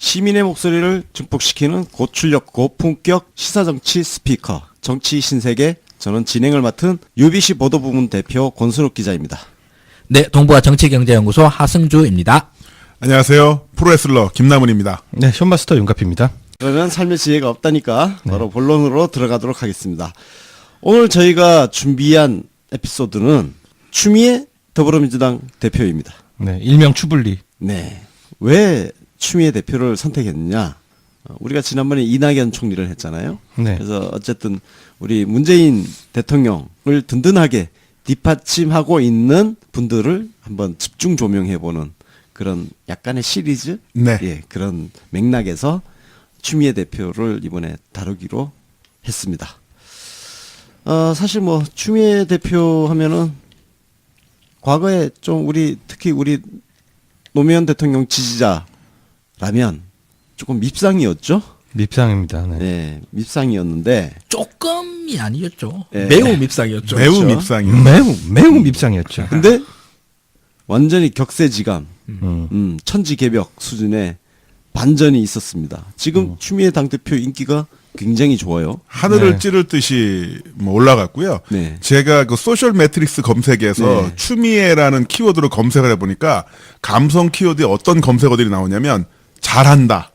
시민의 목소리를 증폭시키는 고출력 고품격 시사정치 스피커 정치 신세계, 저는 진행을 맡은 UBC 보도부문 대표 권순욱 기자입니다. 네, 동부아 정치경제연구소 하승주입니다. 안녕하세요. 프로레슬러 김남훈입니다. 네, 쇼마스터 윤갑입니다. 그러면 삶의 지혜가 없다니까 바로 본론으로 들어가도록 하겠습니다. 오늘 저희가 준비한 에피소드는 추미애 더불어민주당 대표입니다. 네, 일명 추불리. 네. 왜 추미애 대표를 선택했느냐? 우리가 지난번에 이낙연 총리를 했잖아요. 네. 그래서 어쨌든 우리 문재인 대통령을 든든하게 뒷받침하고 있는 분들을 한번 집중 조명해보는 그런 약간의 시리즈? 네. 예, 그런 맥락에서 추미애 대표를 이번에 다루기로 했습니다. 사실 뭐 추미애 대표 하면은 과거에 좀 특히 우리 노무현 대통령 지지자라면 조금 밉상이었죠? 밉상입니다. 네. 네, 밉상이었는데 조금이 아니었죠. 네. 매우 밉상이었죠. 매우 그렇죠. 밉상이요. 매우 밉상이었죠. 근데 완전히 격세지감, 음. 천지개벽 수준의 반전이 있었습니다. 지금 추미애 당대표 인기가 굉장히 좋아요. 하늘을 네. 찌를 듯이 뭐 올라갔고요. 네. 제가 그 소셜 매트릭스 검색에서 네. 추미애라는 키워드로 검색을 해보니까 감성 키워드에 어떤 검색어들이 나오냐면 잘한다,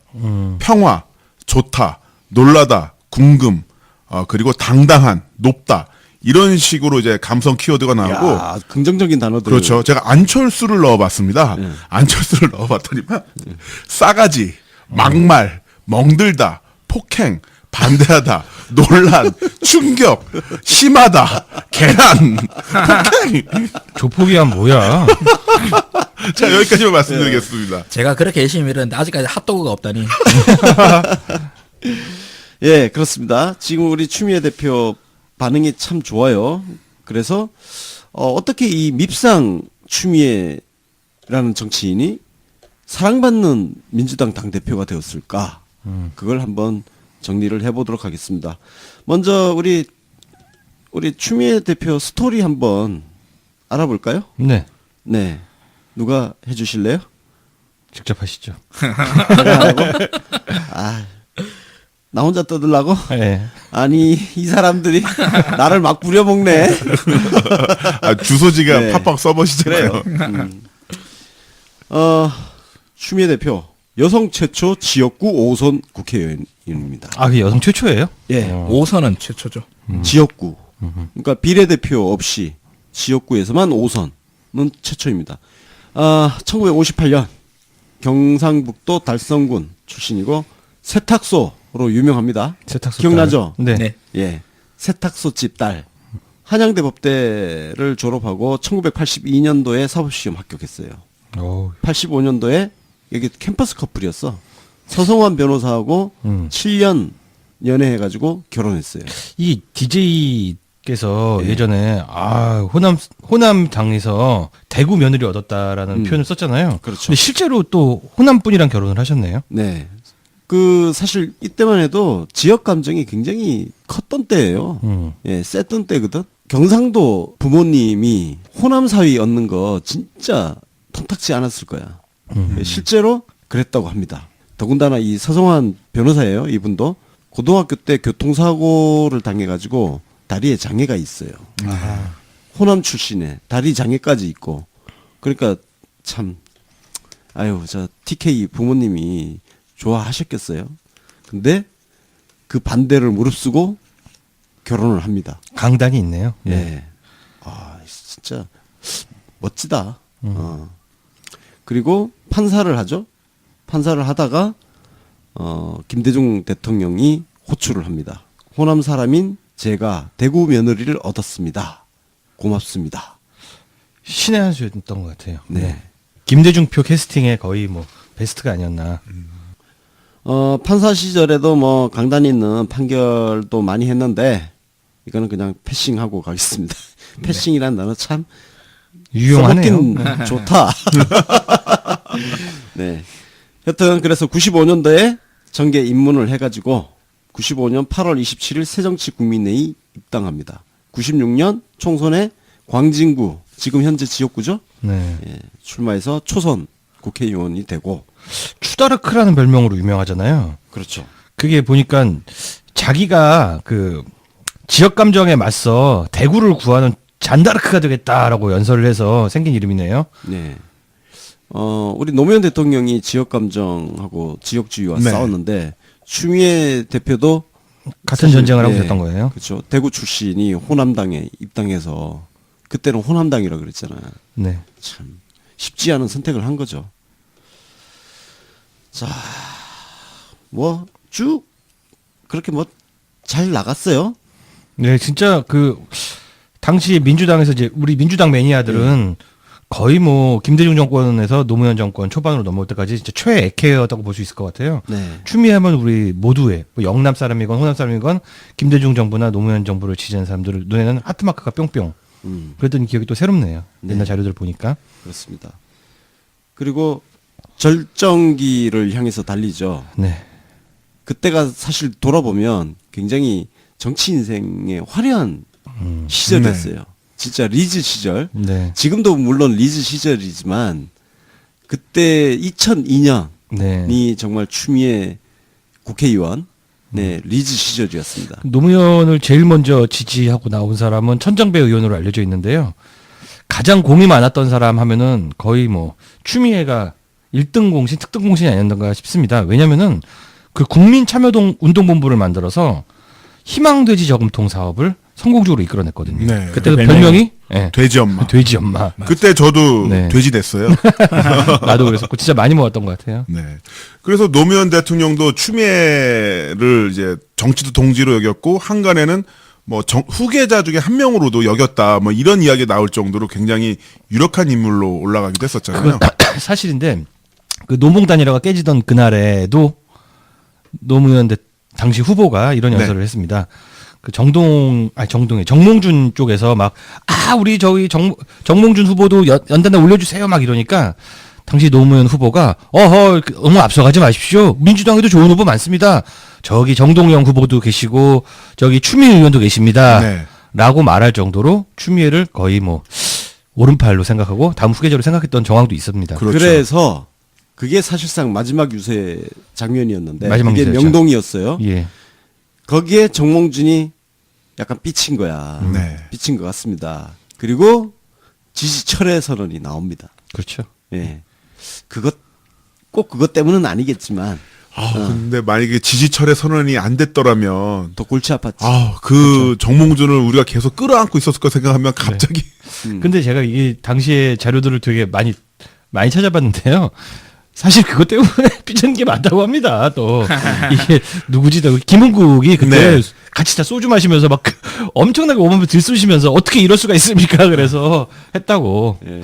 평화, 좋다, 놀라다, 궁금, 그리고 당당한, 높다 이런 식으로 이제 감성 키워드가 나오고 야, 긍정적인 단어들. 그렇죠. 제가 안철수를 넣어봤습니다. 네. 안철수를 넣어봤더니만 싸가지, 막말, 멍들다, 폭행, 반대하다, 논란, 충격, 심하다, 계란, 폭행. 조폭이야 뭐야? 자 여기까지만 말씀드리겠습니다. 제가 그렇게 열심히 밀었는데 아직까지 핫도그가 없다니. 예, 그렇습니다. 지금 우리 추미애 대표 반응이 참 좋아요. 그래서 어떻게 이 밉상 추미애라는 정치인이 사랑받는 민주당 당대표가 되었을까? 그걸 한번 정리를 해보도록 하겠습니다. 먼저 우리 추미애 대표 스토리 한번 알아볼까요? 네, 네. 누가 해주실래요? 직접 하시죠. 내가 하고? 나 혼자 떠들라고? 네. 아니, 이 사람들이 나를 막 부려먹네. 주소지가 네. 팍팍 써보시잖아요. 그래요. 추미애 대표, 여성 최초 지역구 5선 국회의원입니다. 아, 그 여성 최초예요? 예, 5선은 최초죠. 지역구. 그러니까 비례대표 없이 지역구에서만 5선은 최초입니다. 1958년 경상북도 달성군 출신이고 세탁소로 유명합니다. 세탁소 기억나죠? 딸. 네. 네. 예, 세탁소집 딸. 한양대 법대를 졸업하고 1982년도에 사법시험 합격했어요. 오, 85년도에 여기 캠퍼스 커플이었어. 서성환 변호사하고 7년 연애해가지고 결혼했어요. 이 DJ께서 예. 예전에 호남 당에서 대구 며느리 얻었다라는 표현을 썼잖아요. 그렇죠. 근데 실제로 또 호남 분이랑 결혼을 하셨네요. 네. 사실 이때만 해도 지역 감정이 굉장히 컸던 때예요. 예, 셌던 때거든. 경상도 부모님이 호남 사위 얻는 거 진짜 탐탁지 않았을 거야. 실제로 그랬다고 합니다. 더군다나 이 서성환 변호사예요. 이분도 고등학교 때 교통사고를 당해가지고 다리에 장애가 있어요. 호남 출신에 다리 장애까지 있고. 그러니까 참 저 TK 부모님이 좋아하셨겠어요. 근데 그 반대를 무릅쓰고 결혼을 합니다. 강단이 있네요. 예. 네. 진짜 멋지다. 그리고 판사를 하죠. 판사를 하다가 김대중 대통령이 호출을 합니다. 호남 사람인 제가 대구 며느리를 얻었습니다. 고맙습니다. 신의 한 수였던 것 같아요. 네. 김대중표 캐스팅에 거의 뭐 베스트가 아니었나. 판사 시절에도 뭐 강단 있는 판결도 많이 했는데 이거는 그냥 패싱하고 가겠습니다. 패싱이란 단어 참 유용하네요. 써먹긴 좋다. 네. 여튼 그래서 95년도에 정계 입문을 해가지고 95년 8월 27일 새정치국민회의 입당합니다. 96년 총선에 광진구 지금 현재 지역구죠. 네. 예, 출마해서 초선 국회의원이 되고 추다르크라는 별명으로 유명하잖아요. 그렇죠. 그게 보니까 자기가 그 지역 감정에 맞서 대구를 구하는 잔다르크가 되겠다라고 연설을 해서 생긴 이름이네요. 네. 우리 노무현 대통령이 지역 감정하고 지역주의와 네. 싸웠는데 추미애 대표도 같은 사실, 전쟁을 하고 네, 있었던 거예요. 그렇죠. 대구 출신이 호남당에 입당해서 그때는 호남당이라 그랬잖아요. 네. 참 쉽지 않은 선택을 한 거죠. 자, 뭐 쭉 그렇게 뭐 잘 나갔어요. 네, 진짜 그 당시 민주당에서 이제 우리 민주당 매니아들은 거의 뭐 김대중 정권에서 노무현 정권 초반으로 넘어올 때까지 진짜 최애캐였다고 볼 수 있을 것 같아요. 네. 추미애하면 우리 모두의 뭐 영남 사람이건 호남 사람이건 김대중 정부나 노무현 정부를 지지하는 사람들 눈에는 하트마크가 뿅뿅. 그랬던 기억이 또 새롭네요. 네. 옛날 자료들 보니까. 그렇습니다. 그리고 절정기를 향해서 달리죠. 네. 그때가 사실 돌아보면 굉장히 정치 인생의 화려한 시절이었어요. 진짜 리즈 시절. 네. 지금도 물론 리즈 시절이지만 그때 2002년이 네. 정말 추미애 국회의원 네, 리즈 시절이었습니다. 노무현을 제일 먼저 지지하고 나온 사람은 천정배 의원으로 알려져 있는데요. 가장 공이 많았던 사람 하면은 거의 뭐 추미애가 1등 공신, 특등 공신이 아니었던가 싶습니다. 왜냐면은 그 국민참여동 운동본부를 만들어서 희망돼지 저금통 사업을 성공적으로 이끌어냈거든요. 네. 그때 그 그 별명이 네. 돼지 엄마. 돼지 엄마. 그때 저도 네. 돼지 됐어요. 나도 그랬었고 진짜 많이 모았던 것 같아요. 네. 그래서 노무현 대통령도 추미애를 이제 정치도 동지로 여겼고 한간에는 뭐 후계자 중에 한 명으로도 여겼다. 뭐 이런 이야기 나올 정도로 굉장히 유력한 인물로 올라가기도 했었잖아요. 사실인데 그 노몽단일화가 깨지던 그날에도 노무현 당시 후보가 이런 연설을 했습니다. 그 정몽준 쪽에서 막 우리 저기 정몽준 후보도 연단에 올려주세요 막 이러니까 당시 노무현 후보가 너무 앞서가지 마십시오. 민주당에도 좋은 후보 많습니다. 저기 정동영 후보도 계시고 저기 추미애 의원도 계십니다. 네. 라고 말할 정도로 추미애를 거의 뭐 오른팔로 생각하고 다음 후계자로 생각했던 정황도 있습니다. 그렇죠. 그래서 그게 사실상 마지막 유세 장면이었는데 마지막 그게 유세였죠. 명동이었어요. 예. 거기에 정몽준이 약간 삐친 거야. 네. 삐친 것 같습니다. 그리고 지지 철회 선언이 나옵니다. 그렇죠. 예. 꼭 그것 때문은 아니겠지만 근데 만약에 지지철의 선언이 안 됐더라면 더 골치 아팠지. 그 정몽준을 우리가 계속 끌어안고 있었을 거 생각하면 갑자기 근데 제가 이게 당시에 자료들을 되게 많이 찾아봤는데요. 사실 그것 때문에 삐진 게 많다고 합니다. 또 이게 누구지도 김은국이 그때 네. 같이 다 소주 마시면서 막 엄청나게 오만을 들쑤시면서 어떻게 이럴 수가 있습니까? 그래서 했다고. 예.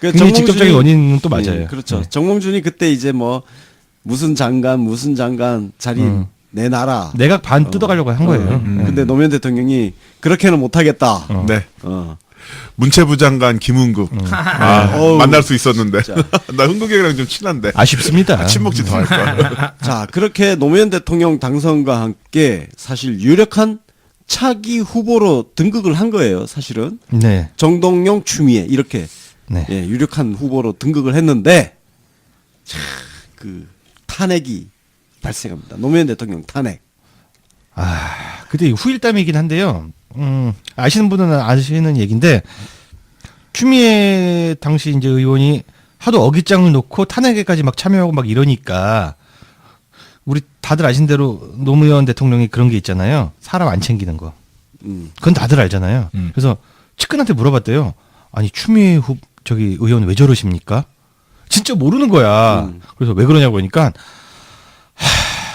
굉장히 직접적인 원인은 또 맞아요. 예, 그렇죠. 네. 정몽준이 그때 이제 뭐 무슨 장관 자리 내놔라. 내각 반 뜯어가려고 한 거예요. 근데 노무현 대통령이 그렇게는 못하겠다. 네. 어. 문체부 장관 김은국 어우, 만날 수 있었는데 진짜. 나 흥국이랑 좀 친한데 아쉽습니다. 친목지 더 할 거야. 자, 그렇게 노무현 대통령 당선과 함께 사실 유력한 차기 후보로 등극을 한 거예요. 사실은 네. 정동영, 추미애 이렇게 네. 예, 유력한 후보로 등극을 했는데 자, 그 탄핵이 발생합니다. 노무현 대통령 탄핵. 그때 후일담이긴 한데요. 아시는 분은 아시는 얘기인데 추미애 당시 이제 의원이 하도 어깃장을 놓고 탄핵에까지 막 참여하고 막 이러니까 우리 다들 아신 대로 노무현 대통령이 그런 게 있잖아요. 사람 안 챙기는 거. 그건 다들 알잖아요. 그래서 측근한테 물어봤대요. 아니 추미애 저기 의원 왜 저러십니까? 진짜 모르는 거야. 그래서 왜 그러냐고 하니까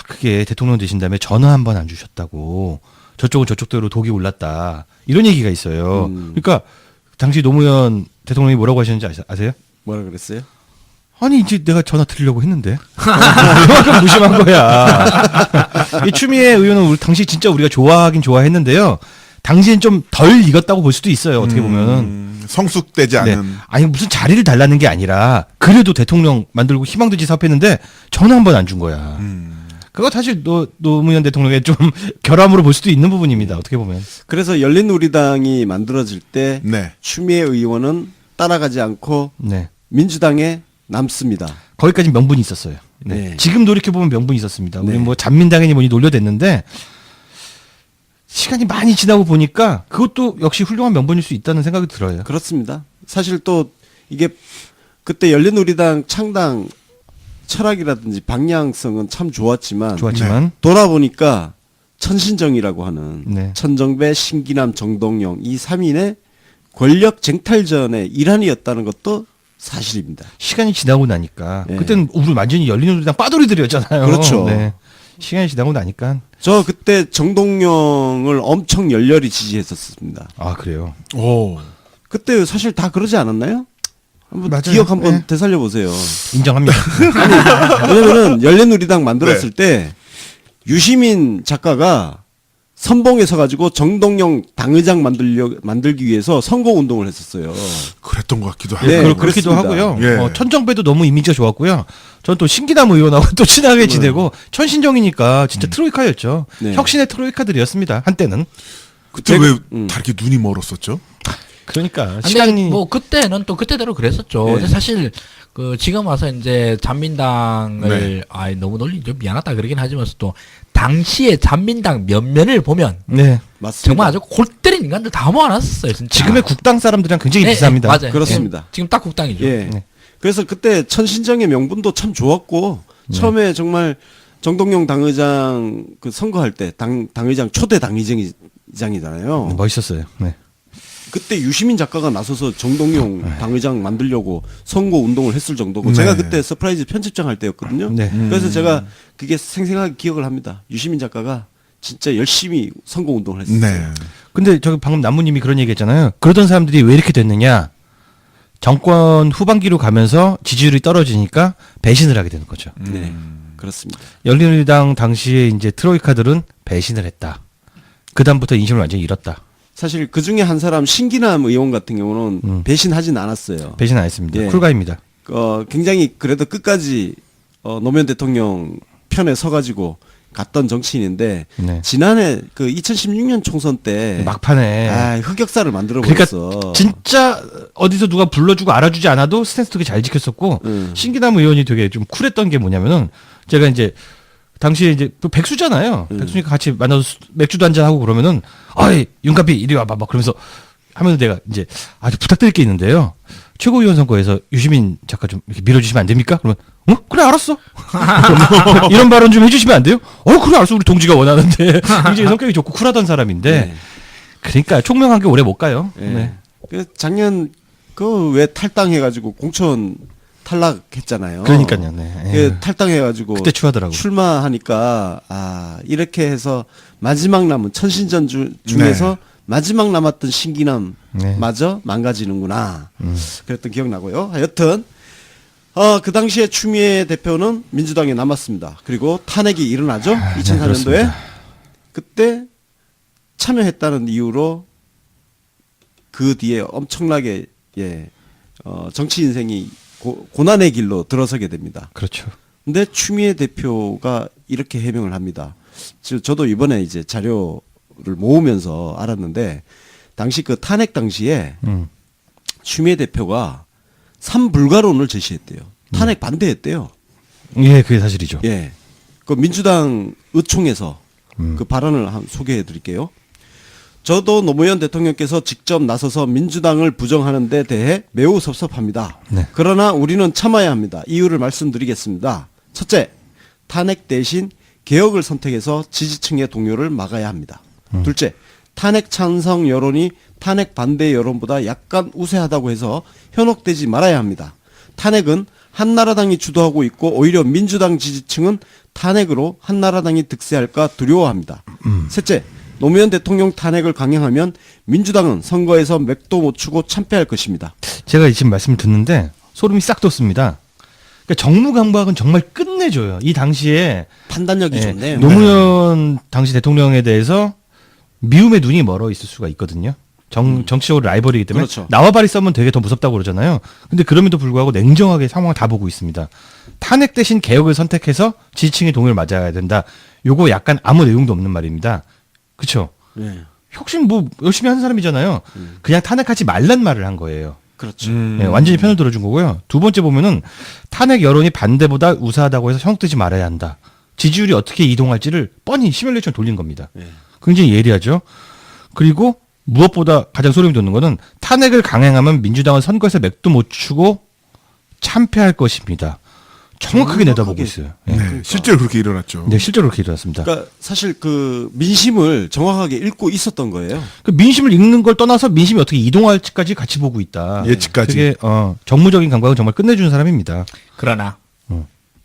그게 대통령 되신 다음에 전화 한 번 안 주셨다고. 저쪽은 저쪽대로 독이 올랐다. 이런 얘기가 있어요. 그러니까 당시 노무현 대통령이 뭐라고 하셨는지 아세요? 뭐라 그랬어요? 아니 이제 내가 전화 드리려고 했는데 그만큼 무심한 거야. 이 추미애 의원은 우리 당시 진짜 우리가 좋아하긴 좋아했는데요. 당시엔 좀 덜 익었다고 볼 수도 있어요. 어떻게 보면은. 성숙되지 네. 않은 아니 무슨 자리를 달라는 게 아니라 그래도 대통령 만들고 희망돼지 사업했는데 전화 한 번 안 준 거야. 그거 사실 노무현 대통령의 좀 결함으로 볼 수도 있는 부분입니다. 어떻게 보면. 그래서 열린우리당이 만들어질 때 네. 추미애 의원은 따라가지 않고 네. 민주당에 남습니다. 거기까지 명분이 있었어요. 네. 네. 지금 돌이켜 보면 명분이 있었습니다. 우리 네. 뭐 잔민당이니 뭐니 놀려댔는데 시간이 많이 지나고 보니까 그것도 역시 훌륭한 명분일 수 있다는 생각이 들어요. 그렇습니다. 사실 또 이게 그때 열린우리당 창당 철학이라든지 방향성은 참 좋았지만 좋았지만 돌아보니까 천신정이라고 하는 네. 천정배, 신기남, 정동영 이 3인의 권력 쟁탈전의 일환이었다는 것도 사실입니다. 시간이 지나고 나니까 네. 그때는 우리 완전히 열린우리당 빠돌이들이었잖아요. 그렇죠. 네. 시간이 지나고 나니까 저 그때 정동영을 엄청 열렬히 지지했었습니다. 아 그래요. 오. 그때 사실 다 그러지 않았나요? 한번 맞아요. 기억 한번 네. 되살려 보세요. 인정합니다. 왜냐면은 열린우리당 만들었을 때 유시민 작가가 선봉에 서가지고 정동영 당의장 만들기 위해서 선거 운동을 했었어요. 그랬던 것 같기도 하고. 네, 그렇기도 그렇습니다. 하고요. 예. 천정배도 너무 이미지가 좋았고요. 전 또 신기남 의원하고 또 친하게 지내고 천신정이니까 진짜 트로이카였죠. 네. 혁신의 트로이카들이었습니다. 한때는. 그때 왜 음. 다 이렇게 눈이 멀었었죠? 그러니까 근데 시간이 뭐 그때는 또 그때대로 그랬었죠. 네. 근데 사실 그 지금 와서 이제 잔민당을 네. 아이 너무 놀리 좀 미안하다 그러긴 하지만 또 당시에 잔민당 면면을 보면 네. 맞습니다. 정말 아주 골 때린 인간들 다 모아놨었어요. 진짜. 지금의 국당 사람들이랑 굉장히 네, 비슷합니다. 네, 맞아요. 그렇습니다. 네. 지금 딱 국당이죠. 예. 네. 그래서 그때 천신정의 명분도 참 좋았고 처음에 정말 정동영 당의장 그 선거할 때 당의장 초대 당의장이잖아요. 멋있었어요. 네. 그때 유시민 작가가 나서서 정동영 당의장 만들려고 선거 운동을 했을 정도고 네. 제가 그때 서프라이즈 편집장 할 때였거든요. 네. 그래서 제가 그게 생생하게 기억을 합니다. 유시민 작가가 진짜 열심히 선거 운동을 했어요. 네. 근데 저기 방금 남무님이 그런 얘기했잖아요. 그러던 사람들이 왜 이렇게 됐느냐? 정권 후반기로 가면서 지지율이 떨어지니까 배신을 하게 되는 거죠. 네. 그렇습니다. 열린우리당 당시에 이제 트로이카들은 배신을 했다. 그 다음부터 인심을 완전히 잃었다. 사실 그 중에 한 사람 신기남 의원 같은 경우는 배신하진 않았어요. 배신 안 했습니다. 예. 쿨가입니다. 굉장히 그래도 끝까지 노무현 대통령 편에 서가지고 갔던 정치인인데 네. 지난해 그 2016년 총선 때 막판에 흑역사를 만들어 그러니까 버렸어. 진짜 어디서 누가 불러주고 알아주지 않아도 스탠스 되게 잘 지켰었고 신기남 의원이 되게 좀 쿨했던 게 뭐냐면은 제가 이제 당시에 이제 또 백수잖아요. 백수니까 같이 만나서 맥주도 한잔 하고 그러면은 아이 윤카피 이리 와봐 막 그러면서 하면서 내가 이제 아주 부탁드릴 게 있는데요. 최고위원 선거에서 유시민 작가 좀 이렇게 밀어주시면 안 됩니까? 그러면 그래 알았어. 이런 발언 좀 해주시면 안 돼요? 그래 알았어. 우리 동지가 원하는데 굉장히 성격이 좋고 쿨하던 사람인데 네. 그러니까 총명하게 오래 못 가요. 네. 네. 그 작년 그 왜 탈당해가지고 공천 탈락했잖아요. 그러니까요. 네. 그 탈당해가지고 그때 추하더라고. 출마하니까 이렇게 해서 마지막 남은 천신전 중에서 마지막 남았던 신기남 네. 마저 망가지는구나. 그랬던 기억 나고요. 하여튼 그 당시에 추미애 대표는 민주당에 남았습니다. 그리고 탄핵이 일어나죠. 2004년도에 그렇습니다. 그때 참여했다는 이유로 그 뒤에 엄청나게 정치 인생이 고난의 길로 들어서게 됩니다. 그렇죠. 근데 추미애 대표가 이렇게 해명을 합니다. 저도 이번에 이제 자료를 모으면서 알았는데 당시 그 탄핵 당시에 추미애 대표가 삼불가론을 제시했대요. 탄핵 반대했대요. 예, 그게 사실이죠. 예. 그 민주당 의총에서 그 발언을 소개해 드릴게요. 저도 노무현 대통령께서 직접 나서서 민주당을 부정하는 데 대해 매우 섭섭합니다. 네. 그러나 우리는 참아야 합니다. 이유를 말씀드리겠습니다. 첫째, 탄핵 대신 개혁을 선택해서 지지층의 동요를 막아야 합니다. 둘째, 탄핵 찬성 여론이 탄핵 반대 여론보다 약간 우세하다고 해서 현혹되지 말아야 합니다. 탄핵은 한나라당이 주도하고 있고 오히려 민주당 지지층은 탄핵으로 한나라당이 득세할까 두려워합니다. 셋째, 노무현 대통령 탄핵을 강행하면 민주당은 선거에서 맥도 못 추고 참패할 것입니다. 제가 지금 말씀을 듣는데 소름이 싹 돋습니다. 그러니까 정무감각은 정말 끝내줘요. 이 당시에 판단력이 예, 좋네요. 노무현 당시 대통령에 대해서 미움의 눈이 멀어 있을 수가 있거든요. 정치적으로 라이벌이기 때문에 그렇죠. 나와바리 싸면 되게 더 무섭다고 그러잖아요. 근데 그럼에도 불구하고 냉정하게 상황을 다 보고 있습니다. 탄핵 대신 개혁을 선택해서 지지층의 동의를 맞아야 된다. 요거 약간 아무 내용도 없는 말입니다. 그렇죠? 네. 혁신 뭐 열심히 하는 사람이잖아요. 그냥 탄핵하지 말란 말을 한 거예요. 그렇죠. 예, 완전히 편을 들어준 거고요. 두 번째 보면은 탄핵 여론이 반대보다 우세하다고 해서 형뜨지 말아야 한다. 지지율이 어떻게 이동할지를 뻔히 시뮬레이션 돌린 겁니다. 예. 굉장히 예리하죠. 그리고 무엇보다 가장 소름이 돋는 거는 탄핵을 강행하면 민주당은 선거에서 맥도 못 추고 참패할 것입니다. 정확하게 내다보고 있어요. 예. 네, 실제로 그렇게 일어났죠. 네, 실제로 그렇게 일어났습니다. 그러니까 사실 그 민심을 정확하게 읽고 있었던 거예요. 그 민심을 읽는 걸 떠나서 민심이 어떻게 이동할지까지 같이 보고 있다. 예측까지. 그게 정무적인 감각을 정말 끝내주는 사람입니다. 그러나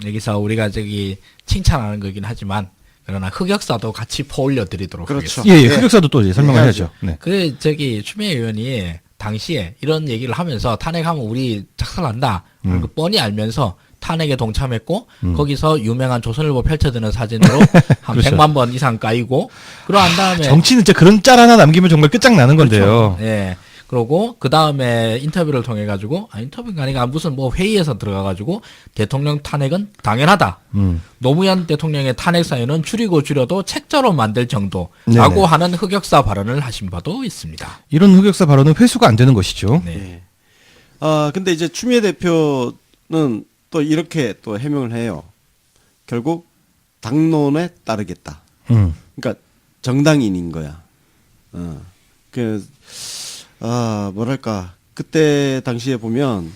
여기서 우리가 저기 칭찬하는 거긴 하지만 그러나 흑역사도 같이 퍼올려 드리도록 그렇죠. 하겠습니다. 예, 흑역사도 또 이제 설명을 해야죠. 네. 그 저기 추미애 의원이 당시에 이런 얘기를 하면서 탄핵하면 우리 작살난다. 그리고 뻔히 알면서 탄핵에 동참했고 거기서 유명한 조선일보 펼쳐드는 사진으로 한 그렇죠. 100만 번 이상 까이고 그러한 다음에 정치는 진짜 그런 짤 하나 남기면 정말 끝장나는 건데요. 예. 그러고 그 다음에 인터뷰를 통해 가지고 인터뷰가 아니라 무슨 뭐 회의에서 들어가 가지고 대통령 탄핵은 당연하다. 노무현 대통령의 탄핵 사유는 줄이고 줄여도 책자로 만들 정도라고 네네. 하는 흑역사 발언을 하신 바도 있습니다. 이런 흑역사 발언은 회수가 안 되는 것이죠. 네. 예. 근데 이제 추미애 대표는 또 이렇게 또 해명을 해요. 결국 당론에 따르겠다. 그러니까 정당인인 거야. 뭐랄까 그때 당시에 보면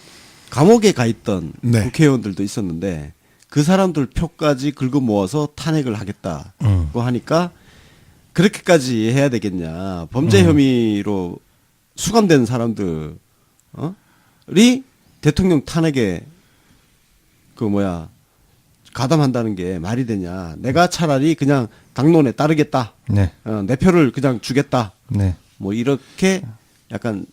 감옥에 가 있던 네. 국회의원들도 있었는데 그 사람들 표까지 긁어 모아서 탄핵을 하겠다고 하니까 그렇게까지 해야 되겠냐. 범죄 혐의로 수감된 사람들이 대통령 탄핵에 가담한다는 게 말이 되냐. 내가 차라리 그냥 당론에 따르겠다. 네. 내 표를 그냥 주겠다. 네. 뭐 이렇게 약간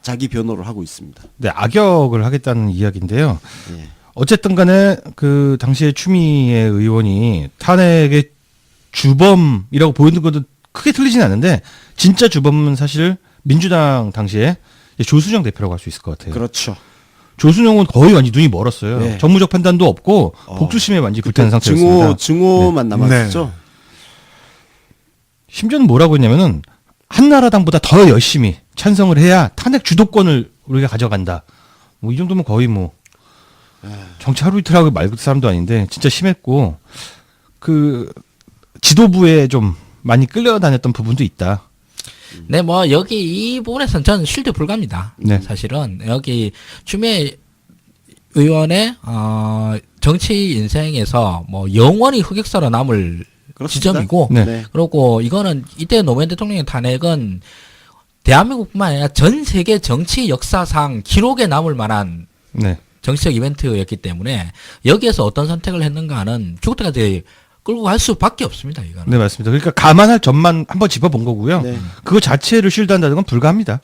자기 변호를 하고 있습니다. 네, 악역을 하겠다는 이야기인데요. 예. 어쨌든 간에 그 당시에 추미애 의원이 탄핵의 주범이라고 보이는 것도 크게 틀리진 않는데 진짜 주범은 사실 민주당 당시에 조순영 대표라고 할 수 있을 것 같아요. 그렇죠. 조순영은 거의 완전 눈이 멀었어요. 네. 정무적 판단도 없고 복수심에 완전히 불타는 상태였습니다. 증오만 남았죠. 심지어는 뭐라고 했냐면은 한나라당보다 더 열심히 찬성을 해야 탄핵 주도권을 우리가 가져간다. 뭐 이 정도면 거의 뭐 정치 하루 이틀 하고 말 사람도 아닌데 진짜 심했고 그 지도부에 좀 많이 끌려다녔던 부분도 있다. 네, 뭐 여기 이 부분에서는 저는 실드 불가입니다. 네. 사실은 여기 추미애 의원의 정치 인생에서 뭐 영원히 흑역사로 남을 그렇습니다. 지점이고, 네. 그리고 이거는 이때 노무현 대통령의 탄핵은 대한민국뿐만 아니라 전 세계 정치 역사상 기록에 남을 만한 네. 정치적 이벤트였기 때문에 여기에서 어떤 선택을 했는가 하는 죽을 때까지 끌고 갈 수밖에 없습니다. 이거는. 네, 맞습니다. 그러니까 감안할 점만 한번 짚어본 거고요. 네. 그거 자체를 실드한다는 건 불가합니다.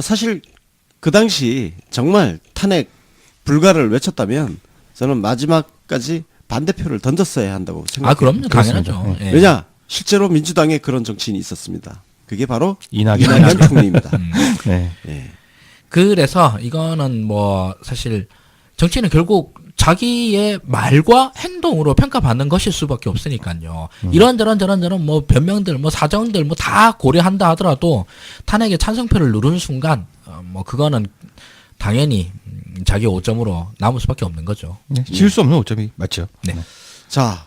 사실 그 당시 정말 탄핵 불가를 외쳤다면 저는 마지막까지 반대표를 던졌어야 한다고 생각해요. 그럼요. 그렇습니다. 당연하죠. 예. 왜냐? 실제로 민주당에 그런 정치인이 있었습니다. 그게 바로 이낙연. 이낙연 총리입니다. 네. 예. 그래서 이거는 뭐 사실 정치는 결국 자기의 말과 행동으로 평가받는 것일 수밖에 없으니까요. 이런저런 뭐 변명들, 뭐 사정들 뭐 다 고려한다 하더라도 탄핵의 찬성표를 누르는 순간 뭐 그거는 당연히 자기 오점으로 남을 수밖에 없는 거죠. 네. 지을 수 없는 오점이 맞죠. 네. 자,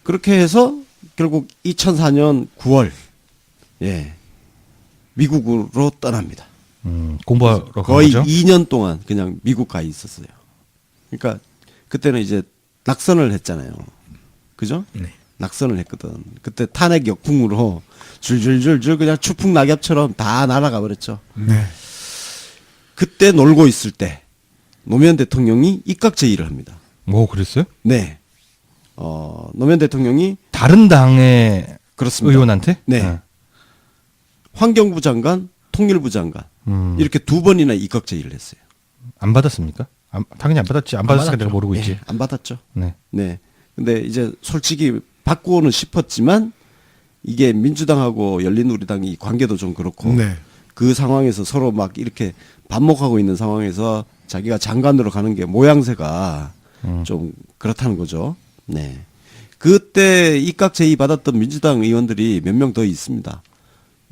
그렇게 해서 결국 2004년 9월 미국으로 떠납니다. 공부하러 간 거의 거죠. 2년 동안 그냥 미국 가 있었어요. 그러니까 그때는 이제 낙선을 했잖아요. 그죠? 네. 낙선을 했거든. 그때 탄핵 역풍으로 줄줄줄줄 그냥 추풍 낙엽처럼 다 날아가 버렸죠. 네. 그때 놀고 있을 때 노무현 대통령이 입각 제의를 합니다. 뭐 그랬어요? 네. 노무현 대통령이 다른 당의 그렇습니다. 의원한테? 네. 환경부 장관, 통일부 장관 이렇게 두 번이나 입각 제의를 했어요. 안 받았습니까? 당연히 안 받았지. 안 받았으니까 받았죠. 내가 모르고 있지. 네, 안 받았죠. 네. 네. 근데 이제 솔직히 받고는 싶었지만 이게 민주당하고 열린우리당이 관계도 좀 그렇고 네. 그 상황에서 서로 막 이렇게 반목하고 있는 상황에서 자기가 장관으로 가는 게 모양새가 좀 그렇다는 거죠. 네. 그때 입각 제의 받았던 민주당 의원들이 몇 명 더 있습니다.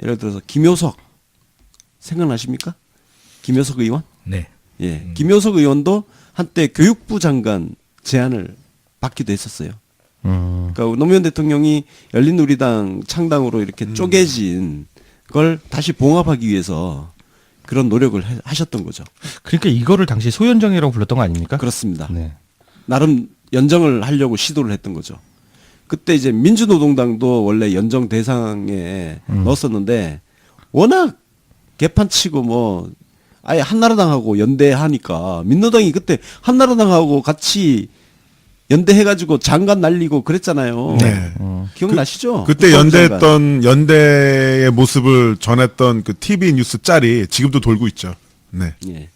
예를 들어서 김효석 생각나십니까? 김효석 의원? 네. 예, 김효석 의원도 한때 교육부 장관 제안을 받기도 했었어요. 그러니까 노무현 대통령이 열린우리당 창당으로 이렇게 쪼개진 걸 다시 봉합하기 위해서 그런 노력을 하셨던 거죠. 그러니까 이거를 당시 소연정이라고 불렀던 거 아닙니까? 그렇습니다. 네. 나름 연정을 하려고 시도를 했던 거죠. 그때 이제 민주노동당도 원래 연정 대상에 넣었었는데 워낙 개판치고 뭐 아예 한나라당하고 연대하니까 민노당이 그때 한나라당하고 같이 연대해가지고 장관 날리고 그랬잖아요. 네. 기억나시죠? 그때 국방부 장관. 연대했던 연대의 모습을 전했던 그 TV 뉴스 짤이 지금도 돌고 있죠. 네. 예.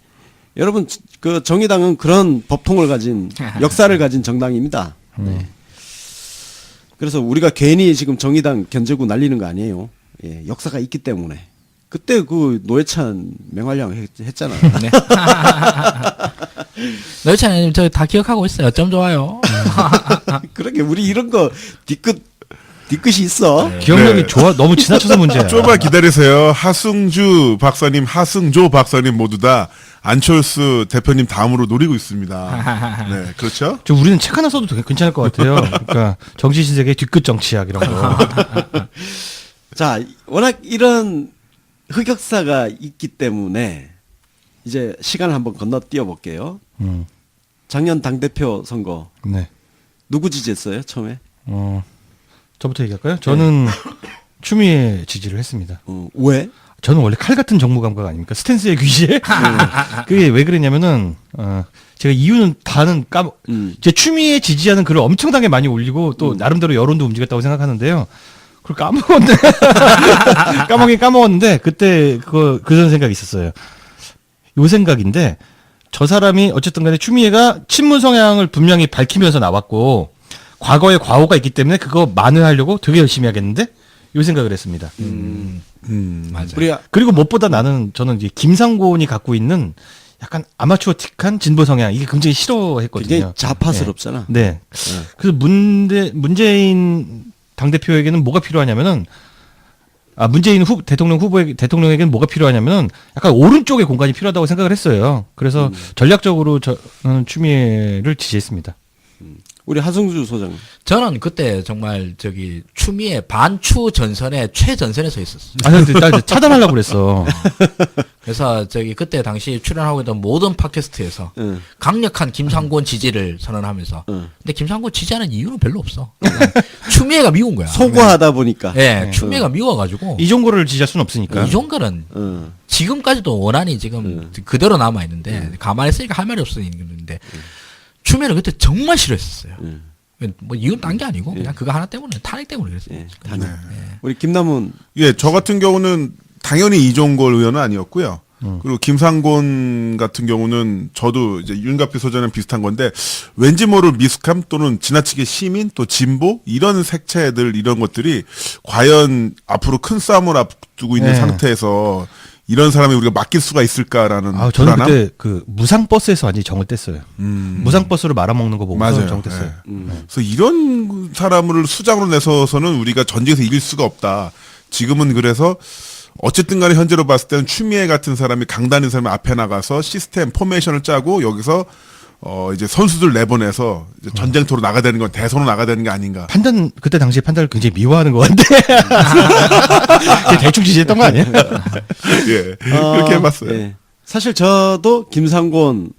여러분 그 정의당은 그런 법통을 가진 역사를 가진 정당입니다. 네. 그래서 우리가 괜히 지금 정의당 견제구 날리는 거 아니에요. 예, 역사가 있기 때문에. 그때 그 노회찬 맹활량 했잖아요. 네. 노회찬님 저 다 기억하고 있어요. 어쩜 좋아요. 그러게 우리 이런 거 뒤끝이 있어. 기억력이 네. 좋아 너무 지나쳐서 문제야. 조금만 기다리세요. 하승주 박사님, 하승조 박사님 모두 다 안철수 대표님 다음으로 노리고 있습니다. 네, 그렇죠? 저 우리는 책 하나 써도 되게 괜찮을 것 같아요. 그러니까 정치 신세계 뒤끝 정치학 이런 거. 자, 워낙 이런 흑역사가 있기 때문에 이제 시간을 한번 건너뛰어 볼게요. 작년 당대표 선거 네. 누구 지지했어요 처음에? 저부터 얘기할까요? 저는 추미애 지지를 했습니다. 왜? 저는 원래 칼 같은 정무 감각 아닙니까? 스탠스의 귀시에. 그게 왜 그랬냐면은 제가 이유는 다는 제 추미애 지지하는 글을 엄청나게 많이 올리고 또 나름대로 여론도 움직였다고 생각하는데요. 그걸 까먹었네. 까먹었는데 그때 그런 생각이 있었어요. 요 생각인데 저 사람이 어쨌든 간에 추미애가 친문 성향을 분명히 밝히면서 나왔고 과거에 과오가 있기 때문에 그거 만회하려고 되게 열심히 하겠는데 요 생각을 했습니다. 맞아요. 우리가 그리고 무엇보다 저는 이제 김상곤이 갖고 있는 약간 아마추어틱한 진보 성향 이게 굉장히 싫어했거든요. 굉장히 자파스럽잖아. 네. 그래서 문재인 당대표에게는 뭐가 필요하냐면은 문재인 대통령에게는 뭐가 필요하냐면은 약간 오른쪽의 공간이 필요하다고 생각을 했어요. 그래서 전략적으로 저는 추미애를 지지했습니다. 우리 하승주 소장. 저는 그때 정말 추미애 반추 전선에 최전선에 서 있었어요. 근데 나 차단하려고 그랬어. 그래서 그때 당시 출연하고 있던 모든 팟캐스트에서 응. 강력한 김상곤 지지를 선언하면서 응. 근데 김상곤 지지하는 이유는 별로 없어. 추미애가 미운 거야. 소거하다 보니까. 예, 추미애가 미워가지고 이종거를 지지할 수는 없으니까. 이종거는 응. 지금까지도 원한이 지금 그대로 남아 있는데 가만히 있으니까 할 말이 없어 있는데 추미애를 그때 정말 싫어했었어요. 뭐 이유는 딴 게 아니고 그냥 그거 하나 때문에 탄핵 때문에 그랬어요. 예, 단연. 우리 김남훈. 예, 저 같은 경우는 당연히 이종걸 의원은 아니었고요. 그리고 김상곤 같은 경우는 저도 이제 윤갑비 소장이랑 비슷한 건데 왠지 모를 미숙함 또는 지나치게 시민 또 진보 이런 색채들 이런 것들이 과연 앞으로 큰 싸움을 앞두고 있는 네. 상태에서 이런 사람이 우리가 맡길 수가 있을까라는 저는 불안함? 그때 무상버스에서 완전히 정을 뗐어요. 무상버스를 말아먹는 거 보고서 맞아요. 정을 뗐어요. 그래서 이런 사람을 수장으로 내서서는 우리가 전쟁에서 이길 수가 없다. 지금은 그래서 어쨌든 간에 현재로 봤을 때는 추미애 같은 사람이 강단인 사람이 앞에 나가서 시스템 포메이션을 짜고 여기서 이제 선수들 내보내서 이제 전쟁터로 나가야 되는 건 대선으로 나가야 되는 게 아닌가. 그때 당시에 판단을 굉장히 미워하는 것 같은데. 대충 지지했던 거 아니에요? 예. 그렇게 해봤어요. 예. 사실 저도 김상곤을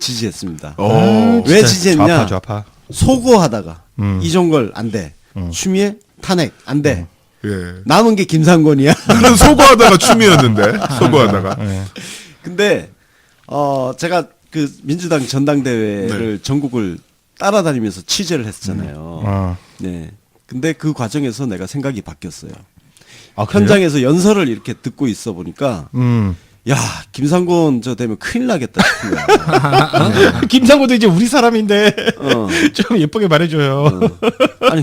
지지했습니다. 오. 왜 진짜 지지했냐? 좌파. 소거하다가 이종걸 안 돼. 추미애 탄핵 안 돼. 예. 남은 게 김상곤이야. 그런 소거하다가 추미애였는데 소거하다가. 근데 제가 그 민주당 전당대회를 전국을 따라다니면서 취재를 했잖아요. 네. 근데 그 과정에서 내가 생각이 바뀌었어요. 아, 그래요? 현장에서 연설을 이렇게 듣고 있어 보니까 야, 김상곤 저 되면 큰일 나겠다 싶은 거야. 김상곤도 이제 우리 사람인데 어. 좀 예쁘게 말해줘요. 아니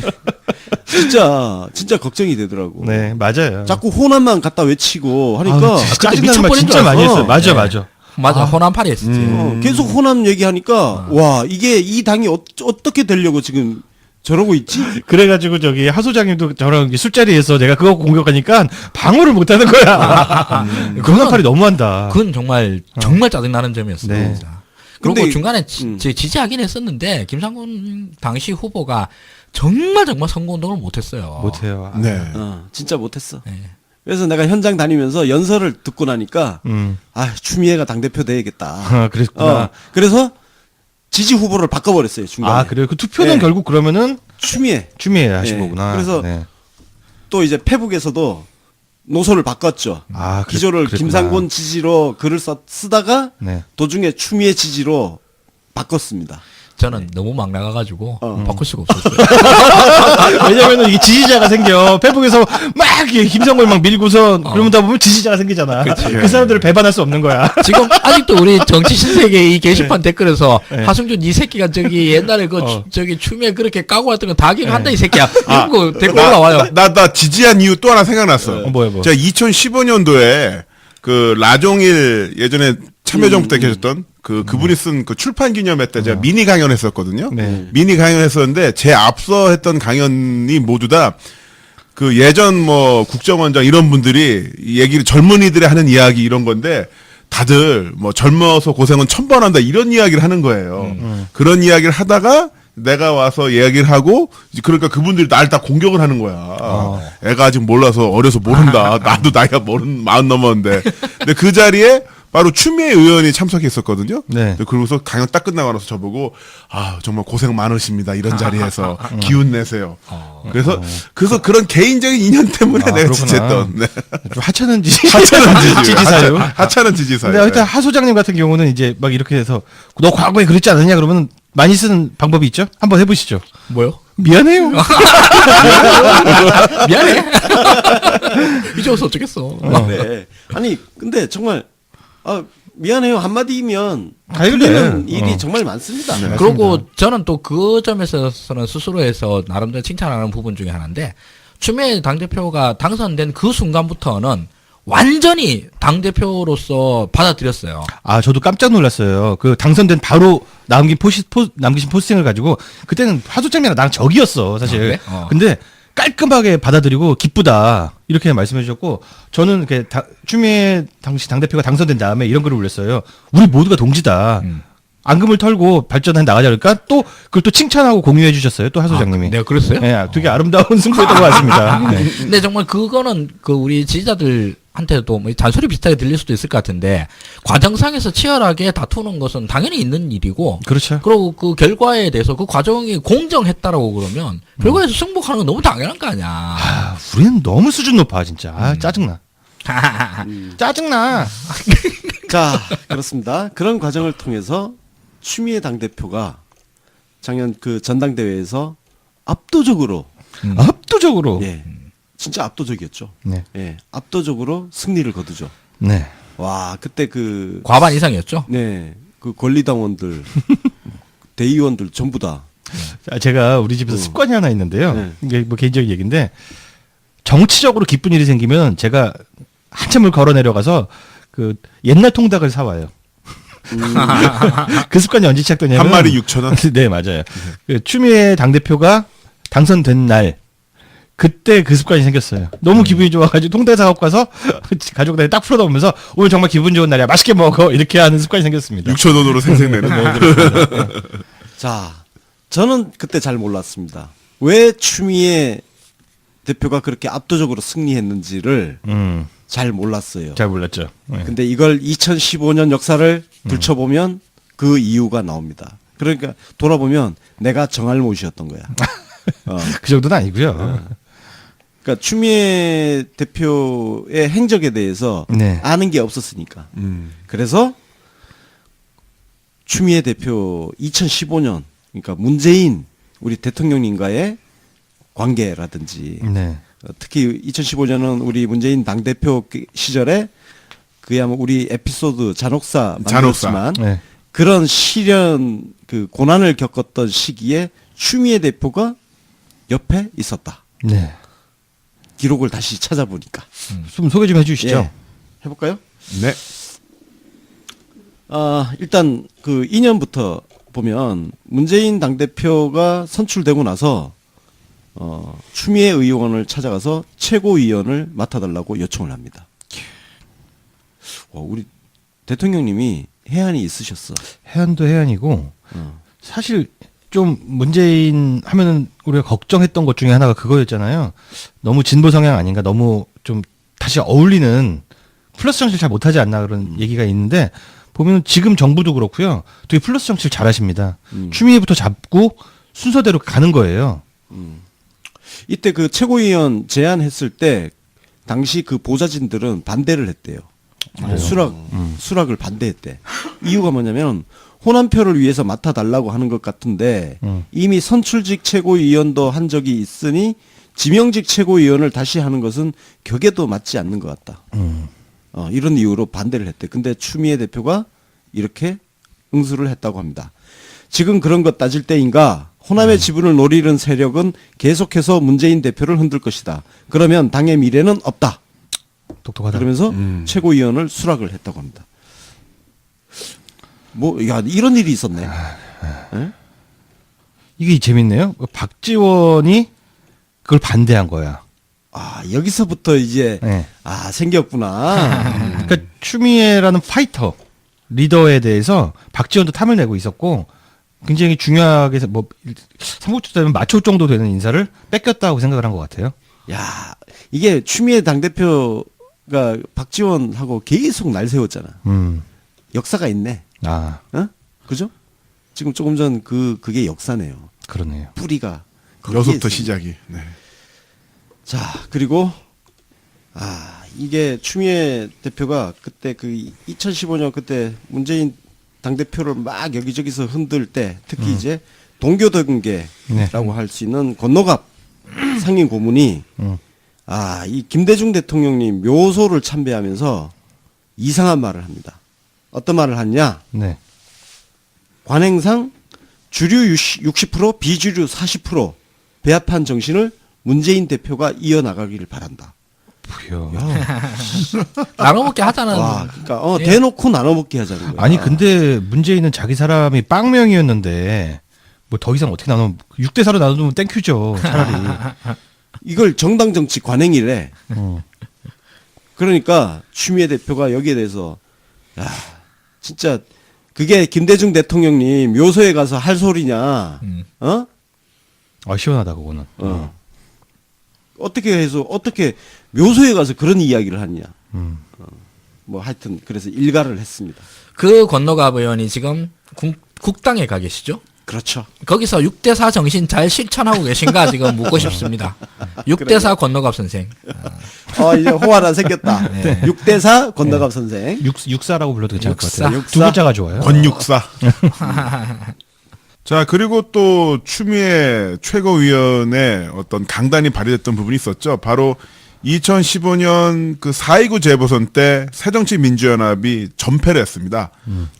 진짜 걱정이 되더라고. 네, 맞아요. 자꾸 호남만 갖다 외치고 하니까 짜증나는 말 미쳐버린 진짜 줄 많이 알았어. 했어요. 맞아, 네. 맞아. 맞아, 호남팔이 했었지. 계속 호남 얘기하니까 와 이게 이 당이 어떻게 되려고 지금 저러고 있지? 그래가지고 저기 하 소장님도 저랑 술자리에서 내가 그거 공격하니까 방어를 못하는 거야. 그런 너무한다. 그건 정말 짜증나는 점이었어요. 네. 진짜. 그리고 근데 중간에 지지하긴 했었는데 김상곤 당시 후보가 정말 선거운동을 못했어요. 못해요. 네. 진짜 못했어. 네. 그래서 내가 현장 다니면서 연설을 듣고 나니까 추미애가 당대표 돼야겠다. 그랬구나. 그래서 지지 후보를 바꿔버렸어요, 중간에. 아, 그래요? 그 투표는 네. 결국 그러면은 추미애. 하신 네. 거구나. 그래서 네. 또 이제 페북에서도 노선을 바꿨죠. 아, 기조를 그랬구나. 김상곤 지지로 글을 쓰다가 네. 도중에 추미애 지지로 바꿨습니다. 저는 너무 막 나가가지고 어. 바꿀 수가 없었어요. 왜냐면은 이게 지지자가 생겨. 페북에서 막 이렇게 김성걸 막 밀고서 그러다 보면 지지자가 생기잖아. 그 사람들을 배반할 수 없는 거야. 지금 아직도 우리 정치 신세계 이 게시판 댓글에서 네. 하승준 이 새끼가 저기 옛날에 저기 추미애 그렇게 까고 왔던 거 다 기억한다 이 새끼야. 이런 거 댓글 올라와요. 나 지지한 이유 또 하나 생각났어. 뭐야? 제가 2015년도에 그 라종일 예전에 참여정부 때 계셨던 그분이 쓴 그 출판 기념회 때 제가 미니 강연했었거든요. 네. 미니 강연했었는데 제 앞서 했던 강연이 모두 다 그 예전 뭐 국정원장 이런 분들이 얘기를 젊은이들이 하는 이야기 이런 건데 다들 뭐 젊어서 고생은 1000번 한다 이런 이야기를 하는 거예요. 그런 이야기를 하다가 내가 와서 이야기를 하고 이제 그러니까 그분들이 날 다 공격을 하는 거야. 애가 아직 몰라서 어려서 모른다. 나도 나이가 40 넘었는데. 근데 그 자리에 바로 추미애 의원이 참석했었거든요. 네. 근데 그러고서 강연 딱 끝나고 나서 저보고 정말 고생 많으십니다. 이런 자리에서 기운 내세요. 그래서 그런 개인적인 인연 때문에 내가 그렇구나. 지지했던. 네. 좀 하찮은 지지. 하찮은 지지. 지지사유. 하찮은 지지사유. 근데 하여튼 하 소장님 같은 경우는 이제 막 이렇게 해서 너 과거에 그랬지 않았냐 그러면 많이 쓰는 방법이 있죠? 한번 해보시죠. 뭐요? 미안해요. 미안해. 이제 와서 어쩌겠어. 네. 아니 근데 정말 미안해요 한마디면 다 틀리는 그래. 일이 정말 많습니다. 그리고 저는 또 그 점에서는 스스로에서 나름대로 칭찬하는 부분 중에 하나인데 추미애 당대표가 당선된 그 순간부터는 완전히 당대표로서 받아들였어요. 아, 저도 깜짝 놀랐어요. 그 당선된 바로 남기신 포스팅을 가지고 그때는 하 소장님이랑 나랑 적이었어, 사실. 그래? 근데 깔끔하게 받아들이고 기쁘다. 이렇게 말씀해 주셨고 저는 추미애 당시 당대표가 당선된 다음에 이런 글을 올렸어요. 우리 모두가 동지다. 앙금을 털고 발전해 나가자 그러니까 또 그걸 또 칭찬하고 공유해 주셨어요. 또 하 소장님이. 내가 그랬어요? 네, 되게 아름다운 승부였던 것 같습니다. 네. 근데 정말 그거는 그 우리 지지자들한테도 뭐 잔소리 비슷하게 들릴 수도 있을 것 같은데 과정상에서 치열하게 다투는 것은 당연히 있는 일이고 그렇죠. 그리고 그 결과에 대해서 그 과정이 공정했다라고 그러면 결과에서 승복하는 건 너무 당연한 거 아니야. 아, 우리는 너무 수준 높아 진짜. 아, 짜증나. 짜증나. 자 그렇습니다. 그런 과정을 통해서 추미애 당대표가 작년 그 전당대회에서 압도적으로 압도적으로. 예 진짜 압도적이었죠. 네. 예 압도적으로 승리를 거두죠. 네. 와 그때 그 과반 이상이었죠. 네, 그 권리당원들, 대의원들 전부 다. 제가 우리 집에서 습관이 하나 있는데요. 네. 이게 뭐 개인적인 얘기인데 정치적으로 기쁜 일이 생기면 제가 한참을 걸어 내려가서 그 옛날 통닭을 사와요. 그 습관이 언제 시작되냐면 한 마리 6,000원? 네, 맞아요. 그 추미애 당대표가 당선된 날 그때 그 습관이 생겼어요. 너무 기분이 좋아가지고 통닭 사갖고 가서 가족들이 딱 풀어다 보면서 오늘 정말 기분 좋은 날이야. 맛있게 먹어. 이렇게 하는 습관이 생겼습니다. 6,000원으로 생생내는. 자, 저는 그때 잘 몰랐습니다. 왜 추미애 대표가 그렇게 압도적으로 승리했는지를 잘 몰랐어요. 잘 몰랐죠. 네. 근데 이걸 2015년 역사를 들춰보면 그 이유가 나옵니다. 그러니까 돌아보면 내가 정알못이었던 거야. 그 정도는 아니고요. 그러니까 추미애 대표의 행적에 대해서 네. 아는 게 없었으니까. 그래서 추미애 대표 2015년 그러니까 문재인 우리 대통령님과의 관계라든지 네. 특히 2015년은 우리 문재인 당대표 시절에 그야말로 우리 에피소드 잔혹사 만들었지만 네. 그런 시련 그 고난을 겪었던 시기에 추미애 대표가 옆에 있었다. 네. 기록을 다시 찾아보니까. 좀 소개 좀 해주시죠. 예. 해볼까요? 네. 일단 그 2년부터 보면 문재인 당대표가 선출되고 나서 추미애 의원을 찾아가서 최고위원을 맡아달라고 요청을 합니다. 우리 대통령님이 해안이 있으셨어. 해안도 해안이고 사실 좀 문재인 하면은 우리가 걱정했던 것 중에 하나가 그거였잖아요. 너무 진보 성향 아닌가, 너무 좀 다시 어울리는 플러스 정치를 잘 못하지 않나 그런 얘기가 있는데 보면 지금 정부도 그렇고요. 되게 플러스 정치를 잘하십니다. 추미애부터 잡고 순서대로 가는 거예요. 이때 그 최고위원 제안했을 때 당시 그 보좌진들은 반대를 했대요. 수락을 반대했대. 이유가 뭐냐면 호남표를 위해서 맡아달라고 하는 것 같은데 이미 선출직 최고위원도 한 적이 있으니 지명직 최고위원을 다시 하는 것은 격에도 맞지 않는 것 같다. 이런 이유로 반대를 했대. 근데 추미애 대표가 이렇게 응수를 했다고 합니다. 지금 그런 것 따질 때인가? 호남의 지분을 노리는 세력은 계속해서 문재인 대표를 흔들 것이다. 그러면 당의 미래는 없다. 똑똑하다. 그러면서 최고위원을 수락을 했다고 합니다. 야, 이런 일이 있었네. 네? 이게 재밌네요. 박지원이 그걸 반대한 거야. 여기서부터 이제 네. 생겼구나. 그러니까 추미애라는 파이터 리더에 대해서 박지원도 탐을 내고 있었고 굉장히 중요하게 삼국지 때문에 맞출 정도 되는 인사를 뺏겼다고 생각을 한 것 같아요. 야, 이게 추미애 당대표가 박지원하고 계속 날 세웠잖아. 역사가 있네. 그죠? 지금 조금 전 그게 역사네요. 그러네요. 뿌리가. 여기서부터 시작이. 네. 자, 그리고 이게 추미애 대표가 그때 그 2015년 그때 문재인 당대표를 막 여기저기서 흔들 때 특히 이제 동교동계라고 할 수 있는 권노갑 상임 고문이 이 김대중 대통령님 묘소를 참배하면서 이상한 말을 합니다. 어떤 말을 하냐? 네. 관행상 주류 60% 비주류 40% 배합한 정신을 문재인 대표가 이어나가기를 바란다. 나눠먹게 하자는. 그러니까 대놓고 나눠먹게 하자는 거야. 아니 근데 문재인은 자기 사람이 빵명이었는데 뭐 더 이상 어떻게 나누면 6대4로 나누면 땡큐죠. 차라리. 이걸 정당 정치 관행이래. 그러니까 추미애 대표가 여기에 대해서 진짜 그게 김대중 대통령님 묘소에 가서 할 소리냐? 시원하다 그거는. 어떻게 묘소에 가서 그런 이야기를 하느냐? 하여튼 그래서 일가를 했습니다. 그 권노갑 의원이 지금 국당에 가 계시죠? 그렇죠. 거기서 6대4 정신 잘 실천하고 계신가 지금 묻고 싶습니다. 6대4 권노갑 선생. 이제 호 하나 생겼다. 네. 6대4 권노갑 선생. 육사라고 불러도 괜찮을 것 육사. 같아요. 육사. 두 글자가 좋아요. 권육사. 자, 그리고 또 추미애 최고위원의 어떤 강단이 발휘됐던 부분이 있었죠. 바로 2015년 그 4.29 재보선 때 새정치민주연합이 전패를 했습니다.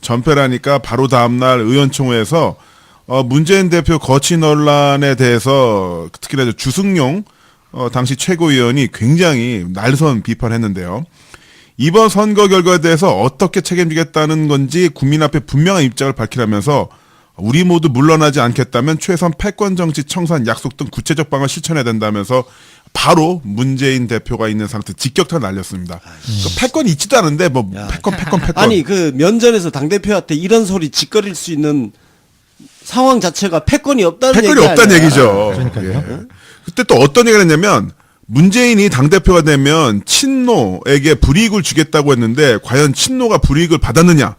전패를 하니까 바로 다음날 의원총회에서 문재인 대표 거취 논란에 대해서 특히나 주승용 당시 최고위원이 굉장히 날선 비판했는데요. 이번 선거 결과에 대해서 어떻게 책임지겠다는 건지 국민 앞에 분명한 입장을 밝히라면서 우리 모두 물러나지 않겠다면 최소한 패권 정치 청산 약속 등 구체적 방안을 실천해야 된다면서 바로 문재인 대표가 있는 상태 직격탄 날렸습니다. 패권이 있지도 않은데 패권. 아니 그 면전에서 당 대표한테 이런 소리 짓거릴 수 있는 상황 자체가 패권이 없다는 얘기죠. 그러니까요. 예. 그때 또 어떤 얘기를 했냐면 문재인이 당대표가 되면 친노에게 불이익을 주겠다고 했는데 과연 친노가 불이익을 받았느냐.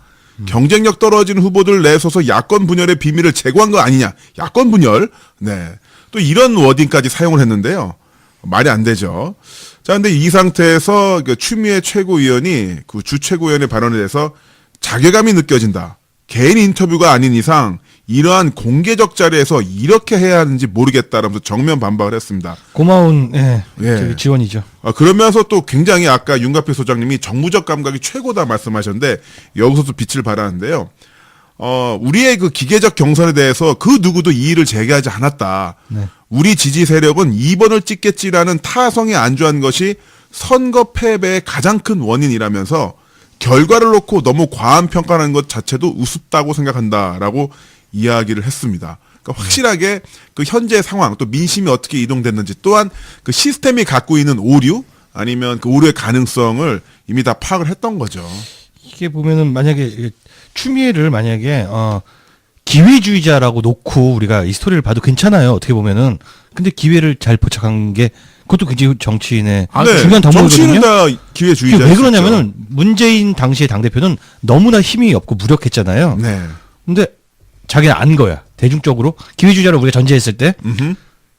경쟁력 떨어진 후보들 내서서 야권 분열의 비밀을 제거한 거 아니냐. 야권 분열. 네. 또 이런 워딩까지 사용을 했는데요. 말이 안 되죠. 자, 근데 이 상태에서 추미애 최고위원이 그 주 최고위원의 발언에 대해서 자괴감이 느껴진다. 개인 인터뷰가 아닌 이상 이러한 공개적 자리에서 이렇게 해야 하는지 모르겠다라면서 정면 반박을 했습니다. 고마운 지원이죠. 그러면서 또 굉장히 아까 윤갑희 소장님이 정무적 감각이 최고다 말씀하셨는데 여기서도 빛을 발하는데요. 우리의 그 기계적 경선에 대해서 그 누구도 이의를 제기하지 않았다. 네. 우리 지지 세력은 2번을 찍겠지라는 타성에 안주한 것이 선거 패배의 가장 큰 원인이라면서 결과를 놓고 너무 과한 평가하는 것 자체도 우습다고 생각한다라고 이야기를 했습니다. 그러니까 확실하게 그 현재 상황 또 민심이 어떻게 이동됐는지 또한 그 시스템이 갖고 있는 오류 아니면 그 오류의 가능성을 이미 다 파악을 했던 거죠. 이게 보면은 만약에 추미애를 만약에 기회주의자라고 놓고 우리가 이 스토리를 봐도 괜찮아요. 어떻게 보면은. 근데 기회를 잘 포착한 게 그것도 굉장히 정치인의 중요한 정치인은 덕목이거든요. 다 기회주의자. 왜 그러냐면은 문재인 당시의 당대표는 너무나 힘이 없고 무력했잖아요. 네. 근데 자기는 안 거야. 대중적으로 기회주의자로 우리가 전제했을 때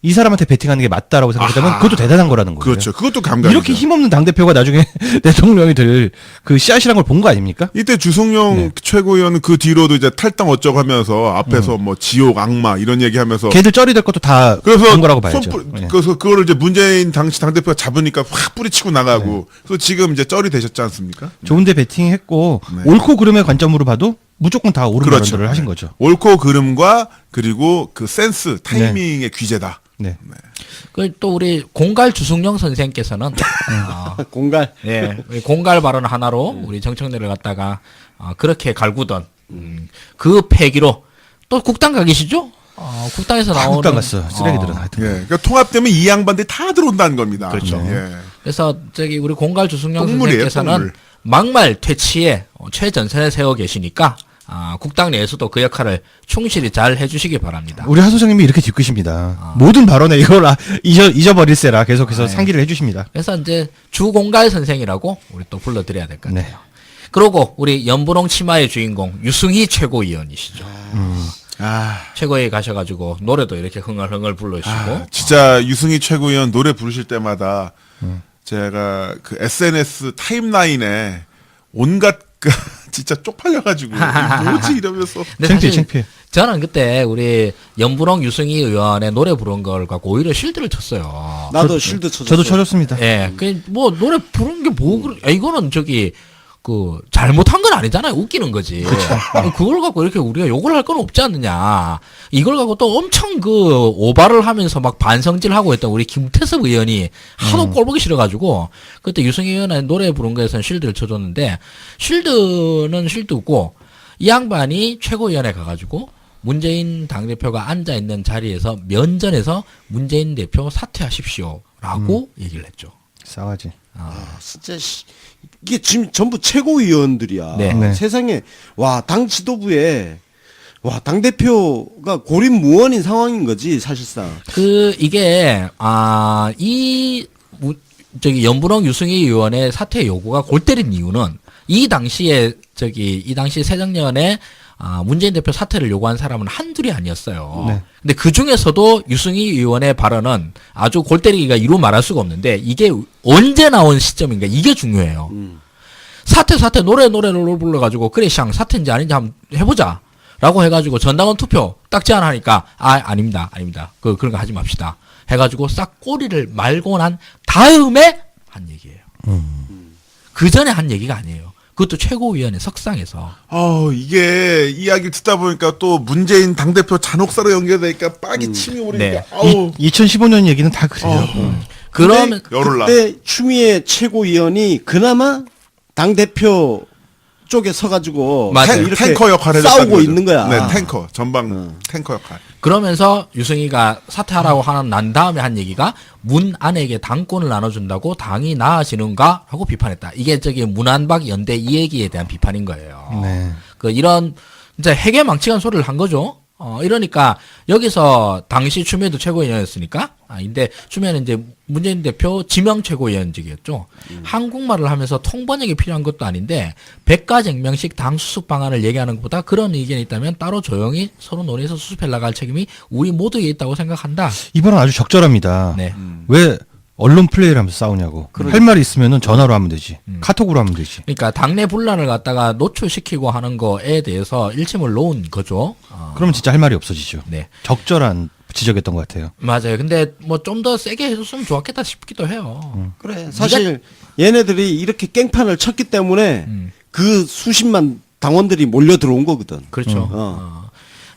이 사람한테 베팅하는 게 맞다라고 생각했다면 그것도 대단한 거라는 거예요. 그렇죠. 그것도 감각이죠. 이렇게 힘없는 당대표가 나중에 대통령이 될 그 씨앗이란 걸 본 거 아닙니까? 이때 주승용 최고위원은 그 뒤로도 이제 탈당 어쩌고 하면서 앞에서 뭐 지옥 악마 이런 얘기하면서 걔들 쩔이 될 것도 다 그래서 본 거라고 봐야죠. 그래서 그거를 이제 문재인 당시 당대표가 잡으니까 확 뿌리치고 나가고 그래서 지금 이제 쩔이 되셨지 않습니까? 좋은데 베팅했고 네. 옳고 그름의 관점으로 봐도 무조건 다 옳은 그렇죠. 발언들을 하신 거죠. 옳고 그름과 그리고 그 센스 타이밍의 귀재다. 네. 그 또 우리 공갈 주승용 선생께서는 공갈. 예, 공갈 발언 하나로 우리 정청래를 갖다가 그렇게 갈구던 그 패기로 또 국당 가 계시죠? 국당에서 나오는 국당 갔어. 쓰레기들은 하여튼. 예. 그러니까 통합되면 이 양반들이 다 들어온다는 겁니다. 그렇죠. 예. 그래서 저기 우리 공갈 주승용 똥물이에요, 선생께서는 똥물. 막말 퇴치에 최전선에 세워 계시니까 국당 내에서도 그 역할을 충실히 잘 해주시기 바랍니다. 우리 하 소장님이 이렇게 뒤끝입니다. 모든 발언에 이걸 잊어버릴세라 계속해서 상기를 해주십니다. 그래서 이제 주공갈 선생이라고 우리 또 불러드려야 될 것 같아요. 네. 그러고 우리 연분홍 치마의 주인공 유승희 최고위원이시죠. 최고위에 가셔가지고 노래도 이렇게 흥얼흥얼 부르시고 진짜 유승희 최고위원 노래 부르실 때마다 제가 그 SNS 타임라인에 온갖 그 진짜 쪽팔려가지고 뭐지 이러면서 근데 창피해, 사실 창피해. 저는 그때 우리 연분홍 유승희 의원의 노래 부른 걸 갖고 오히려 실드를 쳤어요. 나도 쉴드 쳐줬어. 저도 쳐줬습니다. 예, 그 뭐 노래 부른 게 뭐 이거는 저기 그 잘못한 건 아니잖아요. 웃기는 거지. 그걸 갖고 이렇게 우리가 욕을 할 건 없지 않느냐. 이걸 갖고 또 엄청 그 오바를 하면서 막 반성질하고 했던 우리 김태섭 의원이 하도 꼴보기 싫어가지고 그때 유승희 의원의 노래 부른 거에서는 실드를 쳐줬는데 실드는 실드고 이 양반이 최고위원회 가가지고 문재인 당대표가 앉아있는 자리에서 면전에서 문재인 대표 사퇴하십시오라고 얘기를 했죠. 싸가지. 진짜 이게 지금 전부 최고위원들이야. 네. 네. 세상에 와 당 지도부에 와 당 대표가 고립무원인 상황인 거지 사실상. 그 이게 저기 연분홍 유승희 의원의 사퇴 요구가 골 때린 이유는 이 당시 새정년에 문재인 대표 사퇴를 요구한 사람은 한둘이 아니었어요. 네. 근데 그 중에서도 유승희 의원의 발언은 아주 골 때리기가 이루 말할 수가 없는데 이게 언제 나온 시점인가 이게 중요해요. 사퇴 노래를 불러가지고 그래 샹 사퇴인지 아닌지 한번 해보자 라고 해가지고 전당원 투표 딱 제안하니까 아닙니다 그런 거 하지 맙시다 해가지고 싹 꼬리를 말고 난 다음에 한 얘기예요. 그 전에 한 얘기가 아니에요. 그것도 최고위원회 석상에서. 이게 이야기를 듣다 보니까 또 문재인 당대표 잔혹사로 연결되니까 빡이 침이 오르니까 네. 2015년 얘기는 다 그래요. 그러면 열올라. 그때 추미애 최고위원이 그나마 당 대표 쪽에 서가지고 맞아요. 이렇게 탱커 역할을 싸우고 했다는 거죠. 있는 거야. 네, 탱커 전방 탱커 역할. 그러면서 유승희가 사퇴하라고 하는 난 다음에 한 얘기가 문 안에게 당권을 나눠준다고 당이 나아지는가 하고 비판했다. 이게 저기 문안박 연대 이 얘기에 대한 비판인 거예요. 네. 그 이런 진짜 해괴망측한 소리를 한 거죠. 이러니까 여기서 당시 추미애도 최고위원이었으니까 근데 추미애는 이제 문재인 대표 지명 최고위원직이었죠. 한국말을 하면서 통번역이 필요한 것도 아닌데 백가쟁명식 당 수습 방안을 얘기하는 것보다 그런 의견이 있다면 따로 조용히 서로 논의해서 수습해 나갈 책임이 우리 모두에 있다고 생각한다. 이번은 아주 적절합니다. 네. 왜 언론 플레이를 하면서 싸우냐고. 할 말이 있으면은 전화로 하면 되지. 카톡으로 하면 되지. 그러니까 당내 분란을 갖다가 노출시키고 하는 거에 대해서 일침을 놓은 거죠. 그러면 진짜 할 말이 없어지죠. 네. 적절한 지적이었던 것 같아요. 맞아요. 근데 뭐 좀 더 세게 해줬으면 좋았겠다 싶기도 해요. 그래 사실 얘네들이 이렇게 깽판을 쳤기 때문에 그 수십만 당원들이 몰려 들어온 거거든. 그렇죠.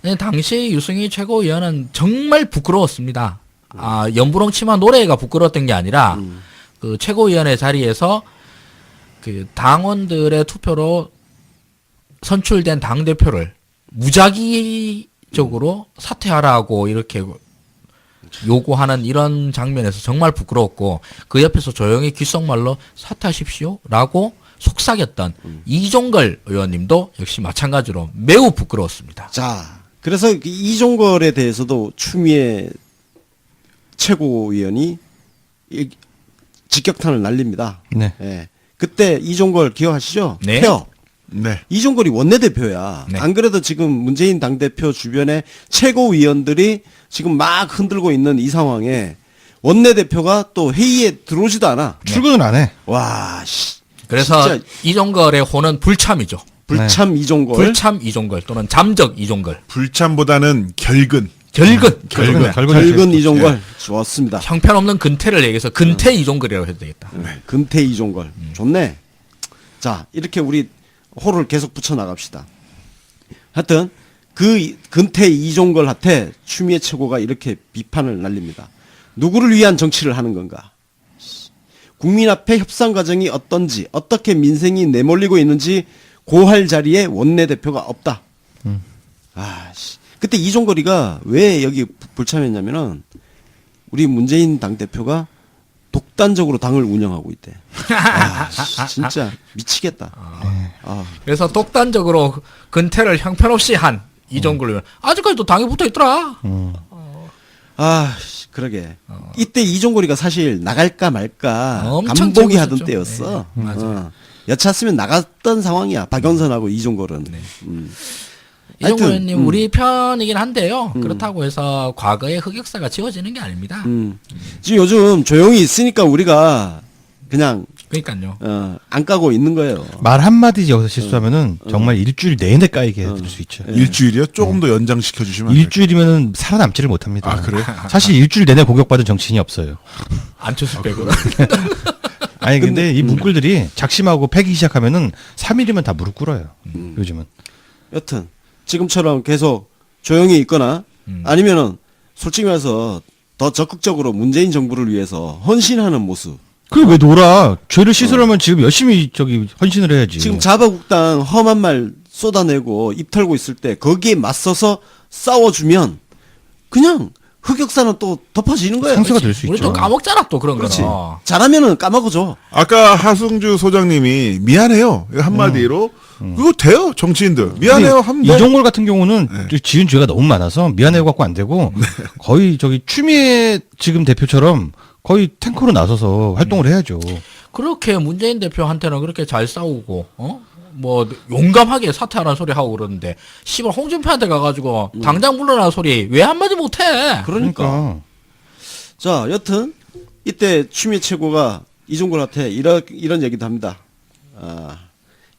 근데 당시 유승희 최고위원은 정말 부끄러웠습니다. 연분홍 치마 노래가 부끄러웠던 게 아니라 그 최고위원회 자리에서 그 당원들의 투표로 선출된 당 대표를 무작위 적으로 사퇴하라고 이렇게 요구하는 이런 장면에서 정말 부끄러웠고 그 옆에서 조용히 귓속말로 사퇴하십시오라고 속삭였던 이종걸 의원님도 역시 마찬가지로 매우 부끄러웠습니다. 자, 그래서 이종걸에 대해서도 추미애 최고위원이 직격탄을 날립니다. 네. 예. 그때 이종걸 기억하시죠? 네. 폐업. 네. 이종걸이 원내대표야. 네. 안 그래도 지금 문재인 당대표 주변에 최고위원들이 지금 막 흔들고 있는 이 상황에 원내대표가 또 회의에 들어오지도 않아. 출근을 안 해. 와, 씨. 그래서 진짜 이종걸의 호는 불참이죠. 불참 이종걸. 불참 이종걸 또는 잠적 이종걸. 불참보다는 결근. 결근. 결근 이종걸. 좋았습니다. 형편없는 근태를 얘기해서 근태 이종걸이라고 해도 되겠다. 근태 이종걸. 좋네. 자, 이렇게 우리 호를 계속 붙여 나갑시다. 하여튼 그 근태 이종걸한테 추미애 최고가 이렇게 비판을 날립니다. 누구를 위한 정치를 하는 건가? 국민 앞에 협상 과정이 어떤지, 어떻게 민생이 내몰리고 있는지 고할 자리에 원내대표가 없다. 그때 이종걸이가 왜 여기 불참했냐면은 우리 문재인 당대표가 독단적으로 당을 운영하고 있대. 진짜 미치겠다. 그래서 독단적으로 근태를 형편없이 한 이종걸 의원. 아직까지도 당에 붙어 있더라. 그러게. 이때 이종걸이가 사실 나갈까 말까 엄청 간보기 재밌었죠. 하던 때였어. 네, 맞아요. 여차하면 나갔던 상황이야. 박영선하고 이종걸은. 이종걸 하여튼, 의원님 우리 편이긴 한데요. 그렇다고 해서 과거의 흑역사가 지워지는 게 아닙니다. 지금 요즘 조용히 있으니까 우리가 그냥 그러니까요. 안 까고 있는 거예요. 말 한마디 여기서 실수하면은 정말 일주일 내내 까이게 해드릴 수 있죠. 일주일이요? 조금 더 연장시켜 주시면 안 될까요? 일주일이면은 살아남지를 못합니다. 아, 그래요? 사실 일주일 내내 공격받은 정치인이 없어요. 안철수 빼고. 아니 근데 이 문구들이 작심하고 패기 시작하면은 3일이면 다 무릎 꿇어요. 요즘은. 여튼 지금처럼 계속 조용히 있거나 아니면은 솔직히 말해서 더 적극적으로 문재인 정부를 위해서 헌신하는 모습. 그게 왜 놀아? 죄를 씻으려면 지금 열심히 헌신을 해야지. 지금 자바국당 험한 말 쏟아내고 입 털고 있을 때 거기에 맞서서 싸워주면 그냥 흑역사는 또 덮어지는 거예요. 상쇄가 될 수 우리 있죠. 또 까먹잖아 또 그런 그렇지. 거. 잘하면은 까먹어줘. 아까 하승주 소장님이 미안해요. 이거 한마디로 그거 돼요. 정치인들 미안해요 하면 돼. 이종걸 같은 경우는 지은 죄가 너무 많아서 미안해요 갖고 안 되고 거의 추미애 지금 대표처럼 거의 탱커로 나서서 활동을 해야죠. 그렇게 문재인 대표한테는 그렇게 잘 싸우고 뭐 용감하게 사퇴하라는 소리 하고 그러는데 씨발 홍준표한테 가가지고 당장 물러나는 소리 왜 한마디 못해? 그러니까. 자, 여튼 이때 추미애 최고가 이종걸한테 이런 얘기도 합니다.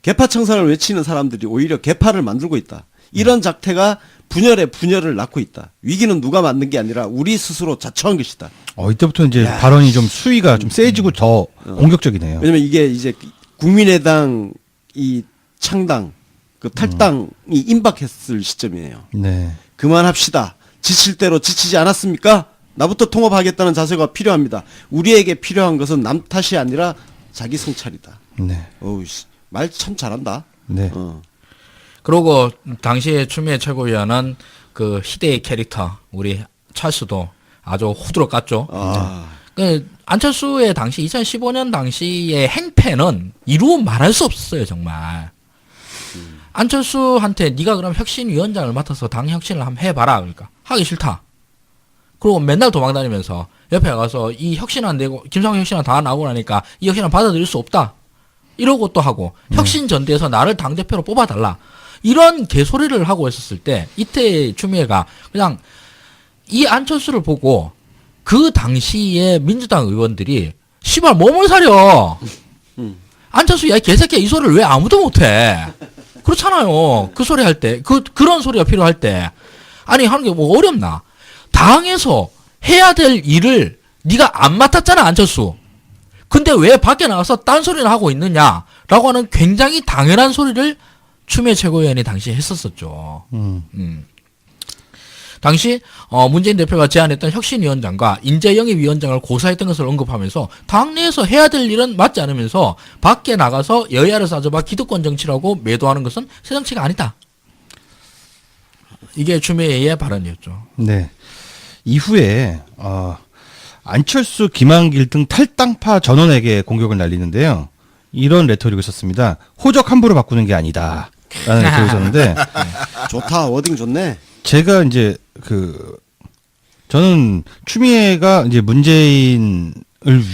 개파 청산을 외치는 사람들이 오히려 개파를 만들고 있다. 이런 작태가 분열에 분열을 낳고 있다. 위기는 누가 만든 게 아니라 우리 스스로 자초한 것이다. 이때부터 이제 발언이 좀 수위가 좀 세지고 더 공격적이네요. 왜냐면 이게 이제 국민의당 이 창당 그 탈당이 임박했을 시점이에요. 네. 그만합시다. 지칠 대로 지치지 않았습니까? 나부터 통합하겠다는 자세가 필요합니다. 우리에게 필요한 것은 남 탓이 아니라 자기 성찰이다. 네. 어우, 말 참 잘한다. 네. 그리고 당시에 추미애 최고위원은 그 희대의 캐릭터 우리 찰스도 아주 후드로 깠죠. 그 안철수의 당시 2015년 당시의 행패는 이루 말할 수 없었어요 정말. 안철수한테 네가 그럼 혁신위원장을 맡아서 당 혁신을 한번 해봐라 그러니까 하기 싫다. 그리고 맨날 도망다니면서 옆에 가서 이 혁신 안 되고 김상현 혁신안 다 나오고 나니까 이 혁신안 받아들일 수 없다. 이러고 또 하고 혁신 전대에서 나를 당대표로 뽑아달라. 이런 개소리를 하고 있었을 때 이때 추미애가 그냥 이 안철수를 보고 그 당시에 민주당 의원들이 씨발 몸을 사려. 안철수 야 이 개새끼야 이 소리를 왜 아무도 못해. 그렇잖아요. 그 소리 할 때 그런 소리가 필요할 때 아니 하는 게 뭐 어렵나. 당에서 해야 될 일을 네가 안 맡았잖아 안철수. 근데 왜 밖에 나가서 딴소리를 하고 있느냐라고 하는 굉장히 당연한 소리를 추미애 최고위원이 당시에 했었었죠. 당시 문재인 대표가 제안했던 혁신위원장과 인재영입위원장을 고사했던 것을 언급하면서 당내에서 해야 될 일은 맞지 않으면서 밖에 나가서 여야를 싸줘봐 기득권 정치라고 매도하는 것은 새 정치가 아니다. 이게 추미애의 발언이었죠. 네. 이후에 안철수, 김한길 등 탈당파 전원에게 공격을 날리는데요. 이런 레토릭을 썼습니다. 호적 함부로 바꾸는 게 아니다. 라는 레토릭을 썼는데 좋다. 워딩 좋네. 제가 이제 저는 추미애가 이제 문재인을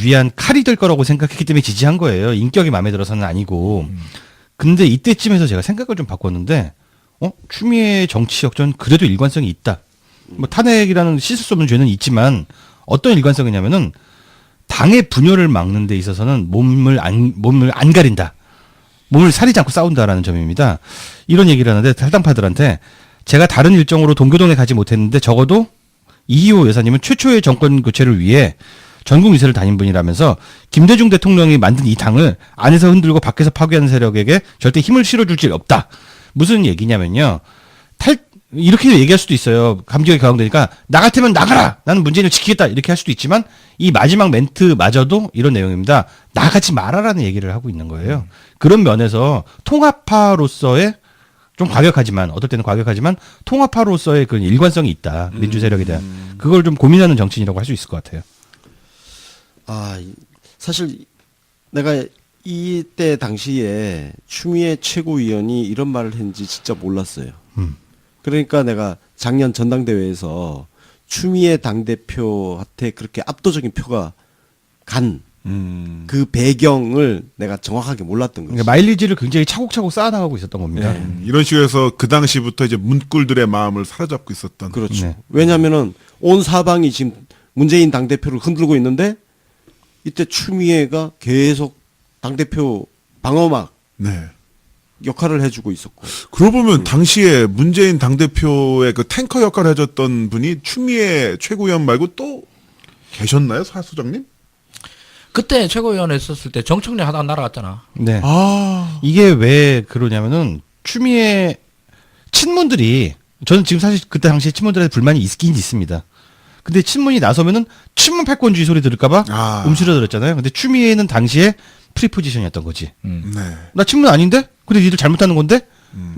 위한 칼이 될 거라고 생각했기 때문에 지지한 거예요. 인격이 마음에 들어서는 아니고. 근데 이때쯤에서 제가 생각을 좀 바꿨는데, 추미애 정치 역전 그래도 일관성이 있다. 뭐 탄핵이라는 씻을 수 없는 죄는 있지만 어떤 일관성이냐면은 당의 분열을 막는 데 있어서는 몸을 안 가린다. 몸을 사리지 않고 싸운다라는 점입니다. 이런 얘기를 하는데 탈당파들한테 제가 다른 일정으로 동교동에 가지 못했는데 적어도 이희호 여사님은 최초의 정권 교체를 위해 전국 유세를 다닌 분이라면서 김대중 대통령이 만든 이 당을 안에서 흔들고 밖에서 파괴하는 세력에게 절대 힘을 실어줄 일 없다. 무슨 얘기냐면요. 이렇게 얘기할 수도 있어요. 감정이 격앙되니까 나 같으면 나가라. 나는 문재인을 지키겠다. 이렇게 할 수도 있지만 이 마지막 멘트마저도 이런 내용입니다. 나가지 말아라는 얘기를 하고 있는 거예요. 그런 면에서 통합파로서의 좀 과격하지만 어떨 때는 과격하지만 통합파로서의 그 일관성이 있다. 민주 세력에 대한 그걸 좀 고민하는 정치인이라고 할 수 있을 것 같아요. 사실 내가 이때 당시에 추미애 최고위원이 이런 말을 했는지 진짜 몰랐어요. 그러니까 내가 작년 전당대회에서 추미애 당대표한테 그렇게 압도적인 표가 간 그 배경을 내가 정확하게 몰랐던 거죠. 그러니까 마일리지를 굉장히 차곡차곡 쌓아나가고 있었던 겁니다. 이런 식으로 해서 그 당시부터 이제 문꿀들의 마음을 사로잡고 있었던. 그렇죠. 네. 왜냐하면은 온 사방이 지금 문재인 당대표를 흔들고 있는데 이때 추미애가 계속 당대표 방어막 네. 역할을 해주고 있었고. 그러고 보면 당시에 문재인 당대표의 그 탱커 역할을 해줬던 분이 추미애 최고위원 말고 또 계셨나요, 사수장님? 그때 최고위원회 있었을 때 정청래 하다가 날아갔잖아. 네. 아, 이게 왜 그러냐면은 추미애 친문들이 저는 지금 사실 그때 당시에 친문들한테 불만이 있긴 있습니다. 근데 친문이 나서면은 친문 패권주의 소리 들을까봐 움츠러들었잖아요. 근데 추미애는 당시에 프리포지션이었던 거지. 네. 나 친문 아닌데? 근데 니들 잘못하는 건데?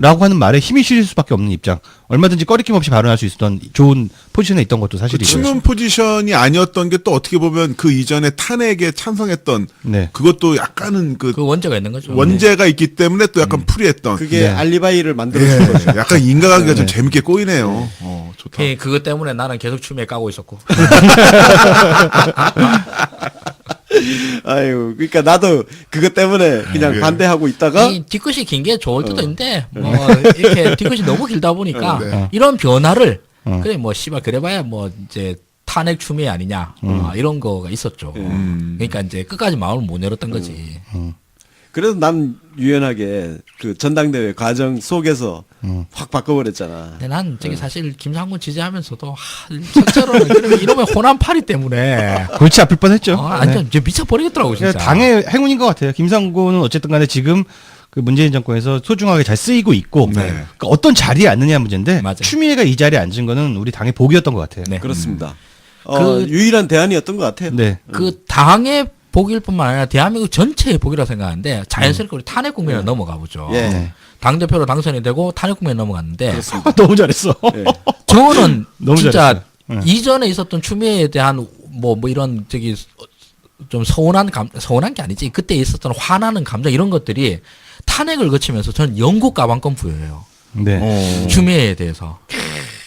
라고 하는 말에 힘이 실릴 수밖에 없는 입장. 얼마든지 꺼리낌 없이 발언할 수 있었던 좋은 포지션에 있던 것도 그 사실이고요. 친문 포지션이 아니었던 게 또 어떻게 보면 그 이전에 탄핵에 찬성했던 네. 그것도 약간은 그 그 원죄가 있는 거죠. 원죄가 있기 때문에 또 약간 풀이했던. 그게 네. 알리바이를 만들어준 거죠. 약간 인간관계가 좀 재밌게 꼬이네요. 좋다. 예, 그것 때문에 나는 계속 추미애 까고 있었고. 아유, 그러니까 나도 그것 때문에 그냥 반대하고 있다가 이 뒤끝이 긴 게 좋을 때도 있는데 뭐 이렇게 뒤끝이 너무 길다 보니까 네. 이런 변화를 그래 뭐 씨발 그래봐야 뭐 이제 탄핵 추미애 아니냐 이런 거가 있었죠. 그러니까 이제 끝까지 마음을 못 열었던 거지. 그래도 난 유연하게 그 전당대회 과정 속에서 확 바꿔버렸잖아. 근데 난 저기 사실 김상곤 지지하면서도 첫째로 이러면 호남파리 때문에 골치 아플 뻔했죠. 완전 이제 미쳐버리겠더라고 진짜. 당의 행운인 것 같아요. 김상곤은 어쨌든 간에 지금 그 문재인 정권에서 소중하게 잘 쓰이고 있고 네. 그러니까 어떤 자리에 앉느냐 문제인데 맞아요. 추미애가 이 자리에 앉은 거는 우리 당의 복이었던 것 같아요. 네. 그렇습니다. 그- 유일한 대안이었던 것 같아요. 네. 그 당의 복일 뿐만 아니라 대한민국 전체의 복이라고 생각하는데 자연스럽게 우리 탄핵 국면으로 넘어가 보죠. 예. 네. 당대표로 당선이 되고 탄핵 국면에 넘어갔는데 너무 잘했어. 예. 저는 너무 진짜 잘했어요. 이전에 있었던 추미애에 대한 뭐 이런 저기 좀 서운한 게 아니지. 그때 있었던 화나는 감정 이런 것들이 탄핵을 거치면서 저는 영국 가방권 부여해요. 네. 추미애에 대해서.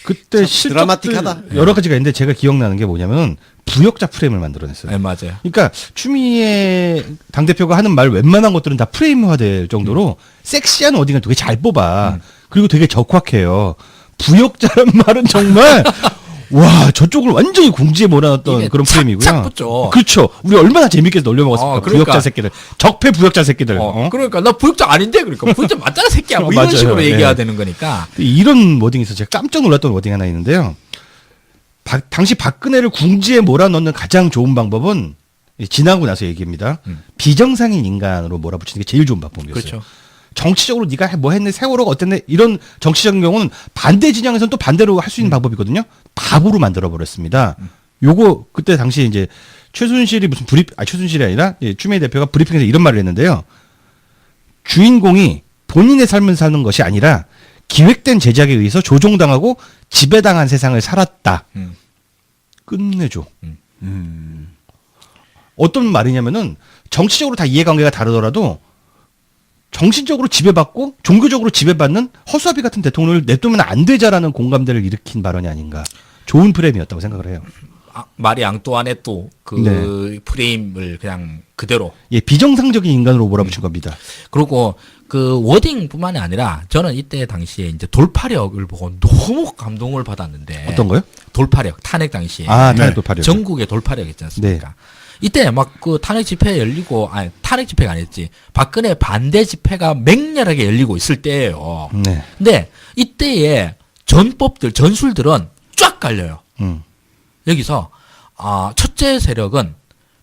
그때 실적들 드라마틱하다. 여러 가지가 있는데 제가 기억나는 게 뭐냐면 부역자 프레임을 만들어냈어요. 네, 맞아요. 그러니까 추미애 당대표가 하는 말 웬만한 것들은 다 프레임화될 정도로 섹시한 워딩을 되게 잘 뽑아. 그리고 되게 적확해요. 부역자란 말은 정말 와 저쪽을 완전히 공지에 몰아넣었던 이게 그런 프레임이고요. 착 붙죠. 그렇죠. 우리 얼마나 재밌게 놀려먹었을까. 그러니까. 부역자 새끼들. 적폐 부역자 새끼들. 그러니까 나 부역자 아닌데 그러니까 부역자 맞잖아 새끼야. 뭐 이런 맞아요. 식으로 네. 얘기해야 되는 거니까. 이런 워딩에서 제가 깜짝 놀랐던 워딩 하나 있는데요. 당시 박근혜를 궁지에 몰아넣는 가장 좋은 방법은 지나고 나서 얘기입니다. 비정상인 인간으로 몰아붙이는 게 제일 좋은 방법이었어요. 그렇죠. 정치적으로 네가 뭐 했네 세월호가 어땠네 이런 정치적인 경우는 반대 진영에서는 또 반대로 할 수 있는 방법이거든요. 바보로 만들어 버렸습니다. 요거 그때 당시 이제 최순실이 무슨 최순실이 아니라 추미애 대표가 브리핑에서 이런 말을 했는데요. 주인공이 본인의 삶을 사는 것이 아니라 기획된 제작에 의해서 조종당하고 지배당한 세상을 살았다. 끝내줘. 어떤 말이냐면은 정치적으로 다 이해관계가 다르더라도 정신적으로 지배받고 종교적으로 지배받는 허수아비 같은 대통령을 냅두면 안 되자라는 공감대를 일으킨 발언이 아닌가. 좋은 프레임이었다고 생각을 해요. 마리 앙뚜아네또 그 네. 프레임을 그냥 그대로. 예, 비정상적인 인간으로 몰아붙인 겁니다. 그리고 그 워딩뿐만이 아니라 저는 이때 당시에 이제 돌파력을 보고 너무 감동을 받았는데. 어떤 거요? 돌파력, 탄핵 당시에. 아, 네. 탄핵 돌파력. 전국의 돌파력 있지 않습니까? 이때 막 그 탄핵 집회 열리고, 아니, 탄핵 집회가 아니었지. 박근혜 반대 집회가 맹렬하게 열리고 있을 때예요. 네. 근데 이때의 전법들, 전술들은 쫙 갈려요. 여기서 첫째 세력은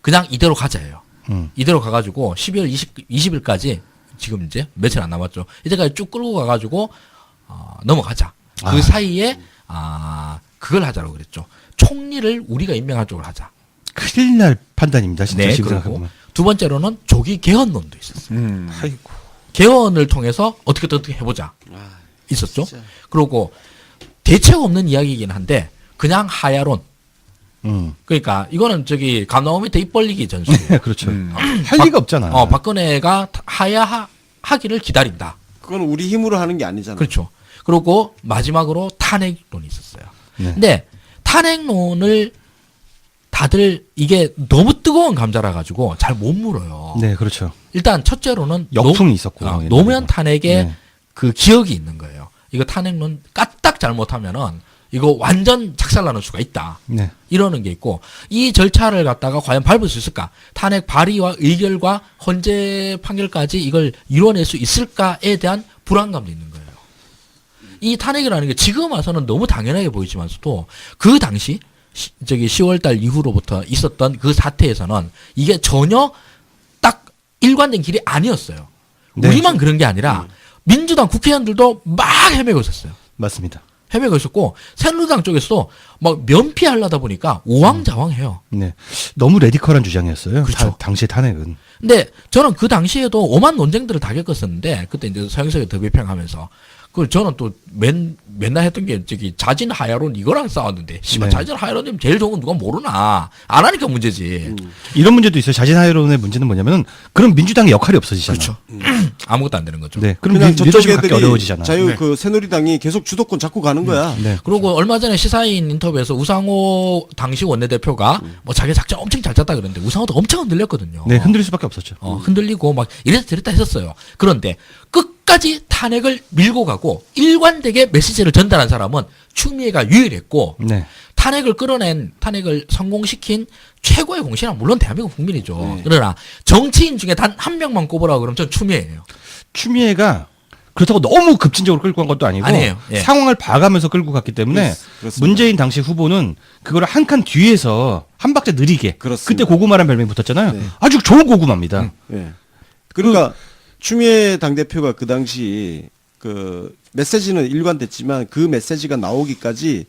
그냥 이대로 가자예요. 이대로 가가지고 12월 20일까지 지금 이제 며칠 안 남았죠. 이때까지 쭉 끌고 가가지고 넘어가자. 그 사이에 그걸 하자고 그랬죠. 총리를 우리가 임명한 쪽으로 하자. 큰일 날 판단입니다. 진짜 네, 지금 그리고 생각해보면. 두 번째로는 조기 개헌론도 있었어요. 아이고. 개헌을 통해서 어떻게 해보자. 있었죠. 그리고 대책 없는 이야기이긴 한데 그냥 하야론. 그러니까 이거는 저기 감나무 밑에 입 벌리기 전술이에요. 그렇죠. 할 리가 없잖아. 박근혜가 하야하기를 기다린다. 그건 우리 힘으로 하는 게 아니잖아. 그렇죠. 그리고 마지막으로 탄핵론이 있었어요. 네. 근데 탄핵론을 다들 이게 너무 뜨거운 감자라 가지고 잘 못 물어요. 네, 그렇죠. 일단 첫째로는 역풍이 있었고. 옛날에. 노무현 탄핵에 네. 그 기억이 있는 거예요. 이거 탄핵론 까딱 잘못하면은 이거 완전 작살나는 수가 있다. 네. 이러는 게 있고 이 절차를 갖다가 과연 밟을 수 있을까? 탄핵 발의와 의결과 헌재 판결까지 이걸 이뤄낼 수 있을까에 대한 불안감도 있는 거예요. 이 탄핵이라는 게 지금 와서는 너무 당연하게 보이지만서도 그 당시 10월달 이후로부터 있었던 그 사태에서는 이게 전혀 딱 일관된 길이 아니었어요. 네. 우리만 그런 게 아니라 민주당 국회의원들도 막 헤매고 있었어요. 맞습니다. 헤매고 있었고 새누리당 쪽에서도 막 면피하려다 보니까 우왕좌왕해요. 네. 너무 레디컬한 주장이었어요. 그렇죠. 당시의 탄핵은. 근데 저는 그 당시에도 오만 논쟁들을 다 겪었었는데 그때 이제 서영석이 더 비평하면서 그 저는 또 맨날 했던 게 저기 자진 하야론 이거랑 싸웠는데 씨발 네. 자진 하야론이면 제일 좋은 건 누가 모르나 안 하니까 문제지. 이런 문제도 있어요. 자진하야론의 문제는 뭐냐면은 그럼 민주당의 역할이 없어지잖아요. 그렇죠. 아무것도 안 되는 거죠. 네. 그럼 그냥 저쪽 리더십이 갖기 애들이 어려워지잖아. 자유 네. 그 새누리당이 계속 주도권 잡고 가는 거야. 네. 그리고 얼마 전에 시사인 인터뷰에서 우상호 당시 원내대표가 뭐 자기 작전 엄청 잘 짰다 그랬는데 우상호도 엄청 흔들렸거든요. 네, 흔들릴 수밖에 없었죠. 흔들리고 막 이랬다 저랬다 했었어요. 그런데 끝까지 탄핵을 밀고 가고 일관되게 메시지를 전달한 사람은 추미애가 유일했고 네. 탄핵을 성공시킨 최고의 공신은 물론 대한민국 국민이죠. 네. 그러나 정치인 중에 단 한 명만 꼽으라고 그러면 전 추미애예요. 추미애가 그렇다고 너무 급진적으로 끌고 간 것도 아니고 아니에요. 예. 상황을 봐가면서 끌고 갔기 때문에 그렇습니다. 문재인 당시 후보는 그걸 한 칸 뒤에서 한 박자 느리게 그렇습니다. 그때 고구마란 별명이 붙었잖아요. 네. 아주 좋은 고구마입니다. 예. 그러니까 추미애 당대표가 그 당시 그 메시지는 일관됐지만 그 메시지가 나오기까지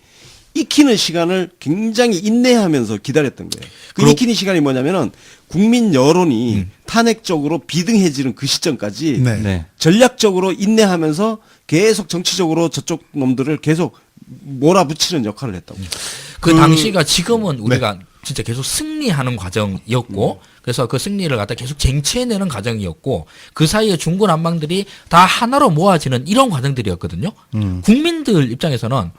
익히는 시간을 굉장히 인내하면서 기다렸던 거예요. 그 익히는 시간이 뭐냐면은 국민 여론이 탄핵적으로 비등해지는 그 시점까지 네. 네. 전략적으로 인내하면서 계속 정치적으로 저쪽 놈들을 계속 몰아붙이는 역할을 했다고. 그 당시가 지금은 우리가 진짜 계속 승리하는 과정이었고 그래서 그 승리를 갖다 계속 쟁취해내는 과정이었고 그 사이에 중구난방들이 다 하나로 모아지는 이런 과정들이었거든요. 국민들 입장에서는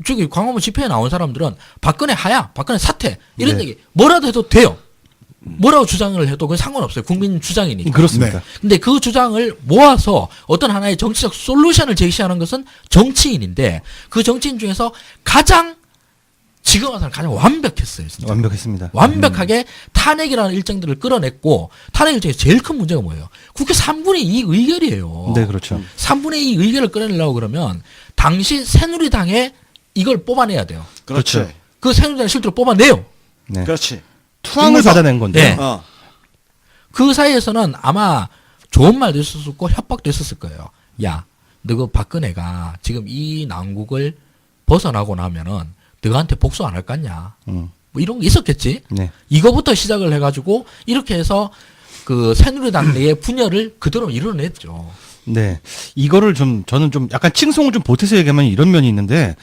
저기 광화문 집회에 나온 사람들은 박근혜 하야, 박근혜 사퇴 이런 네. 얘기 뭐라도 해도 돼요. 뭐라고 주장을 해도 그건 상관없어요. 국민 주장이니까. 그렇습니다. 네. 근데 그 주장을 모아서 어떤 하나의 정치적 솔루션을 제시하는 것은 정치인인데 그 정치인 중에서 가장 지금 와서는 가장 완벽했어요. 진짜. 완벽했습니다. 완벽하게 탄핵이라는 일정들을 끌어냈고 탄핵 일정에서 제일 큰 문제가 뭐예요? 국회 3분의 2 의결이에요. 네, 그렇죠. 3분의 2 의결을 끌어내려고 그러면 당시 새누리당에 이걸 뽑아내야 돼요. 그렇죠. 그렇죠. 그 새누리당 실제로 뽑아내요. 네. 그렇지. 투항을 받아낸 건데. 네. 어. 그 사이에서는 아마 좋은 말도 있었고 협박도 있었을 거예요. 야, 너 그 박근혜가 지금 이 난국을 벗어나고 나면은 너한테 복수 안 할 거냐. 뭐 이런 게 있었겠지. 네. 이거부터 시작을 해가지고 이렇게 해서 그 새누리당 내의 분열을 그대로 이뤄냈죠. 네. 이거를 좀 저는 좀 약간 칭송을 좀 보태서 얘기하면 이런 면이 있는데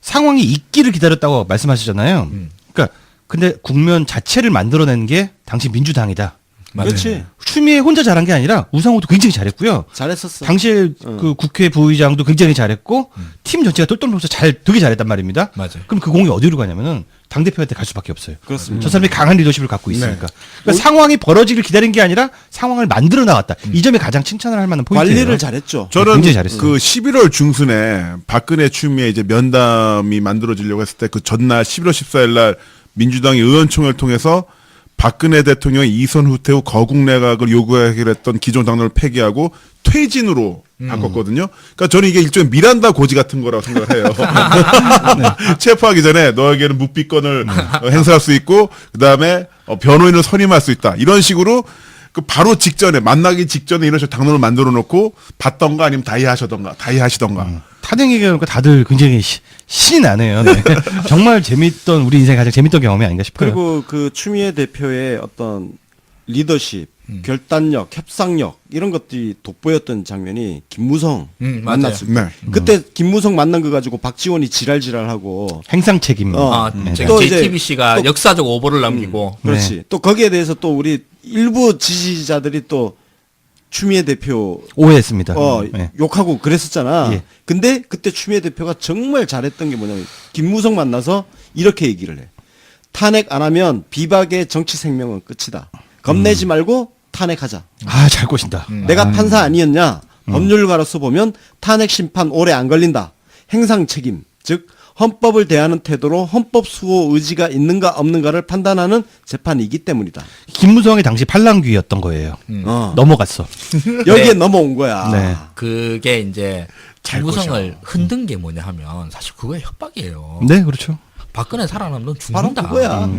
상황이 있기를 기다렸다고 말씀하시잖아요. 그러니까 근데 국면 자체를 만들어낸 게 당시 민주당이다. 맞아요. 그렇지. 추미애 혼자 잘한 게 아니라 우상호도 굉장히 잘했고요. 잘했었어. 당시에 그 국회 부의장도 굉장히 잘했고 팀 전체가 똘똘 뭉쳐서 되게 잘했단 말입니다. 맞아요. 그럼 그 공이 어디로 가냐면은 당 대표한테 갈 수밖에 없어요. 그렇습니다. 저 사람이 강한 리더십을 갖고 있으니까. 그러니까 상황이 벌어지길 기다린 게 아니라 상황을 만들어 나갔다. 이 점이 가장 칭찬을 할 만한 포인트예요. 관리를 잘했죠. 저는 굉장히 잘했어요. 그 11월 중순에 박근혜 추미애 이제 면담이 만들어지려고 했을 때 그 전날 11월 14일 날 민주당이 의원총회를 통해서 박근혜 대통령이 이선 후퇴 후 거국 내각을 요구하기로 했던 기존 당론을 폐기하고 퇴진으로 바꿨거든요. 그러니까 저는 이게 일종의 미란다 고지 같은 거라고 생각을 해요. 체포하기 전에 너에게는 묵비권을 행사할 수 있고 그다음에 변호인을 선임할 수 있다. 이런 식으로 그 바로 직전에 만나기 직전에 이런 식으로 당론을 만들어 놓고 받던가 아니면 다이하시던가. 탄핵 얘기하니까 다들 굉장히 신이 나네요. 네. 정말 재밌던 우리 인생 가장 재밌던 경험이 아닌가 싶어요. 그리고 그 추미애 대표의 어떤 리더십, 결단력, 협상력 이런 것들이 돋보였던 장면이 김무성 맞아요. 만났을 때. 네. 그때 김무성 만난 거 가지고 박지원이 지랄지랄하고 행상 책임. 아, 네. 제가 또 이제 JTBC가 또- 역사적 오보를 남기고 그렇지. 또 거기에 대해서 또 우리 일부 지지자들이 또 추미애 대표 오해했습니다. 네. 욕하고 그랬었잖아. 예. 근데 그때 추미애 대표가 정말 잘했던 게 뭐냐면 김무성 만나서 이렇게 얘기를 해. 탄핵 안 하면 비박의 정치 생명은 끝이다. 겁내지 말고 탄핵하자. 아, 잘 꼬신다. 내가 판사 아니었냐? 법률가로서 보면 탄핵 심판 오래 안 걸린다. 행상 책임, 즉 헌법을 대하는 태도로 헌법 수호 의지가 있는가 없는가를 판단하는 재판이기 때문이다. 김무성이 당시 팔랑귀였던 거예요. 넘어갔어. 여기에 넘어온 거야. 네. 그게 이제 잘 김무성을 흔든 게 뭐냐 하면 사실 그거의 협박이에요. 네, 그렇죠. 박근혜 살아남는 바로 죽는다. 그거야.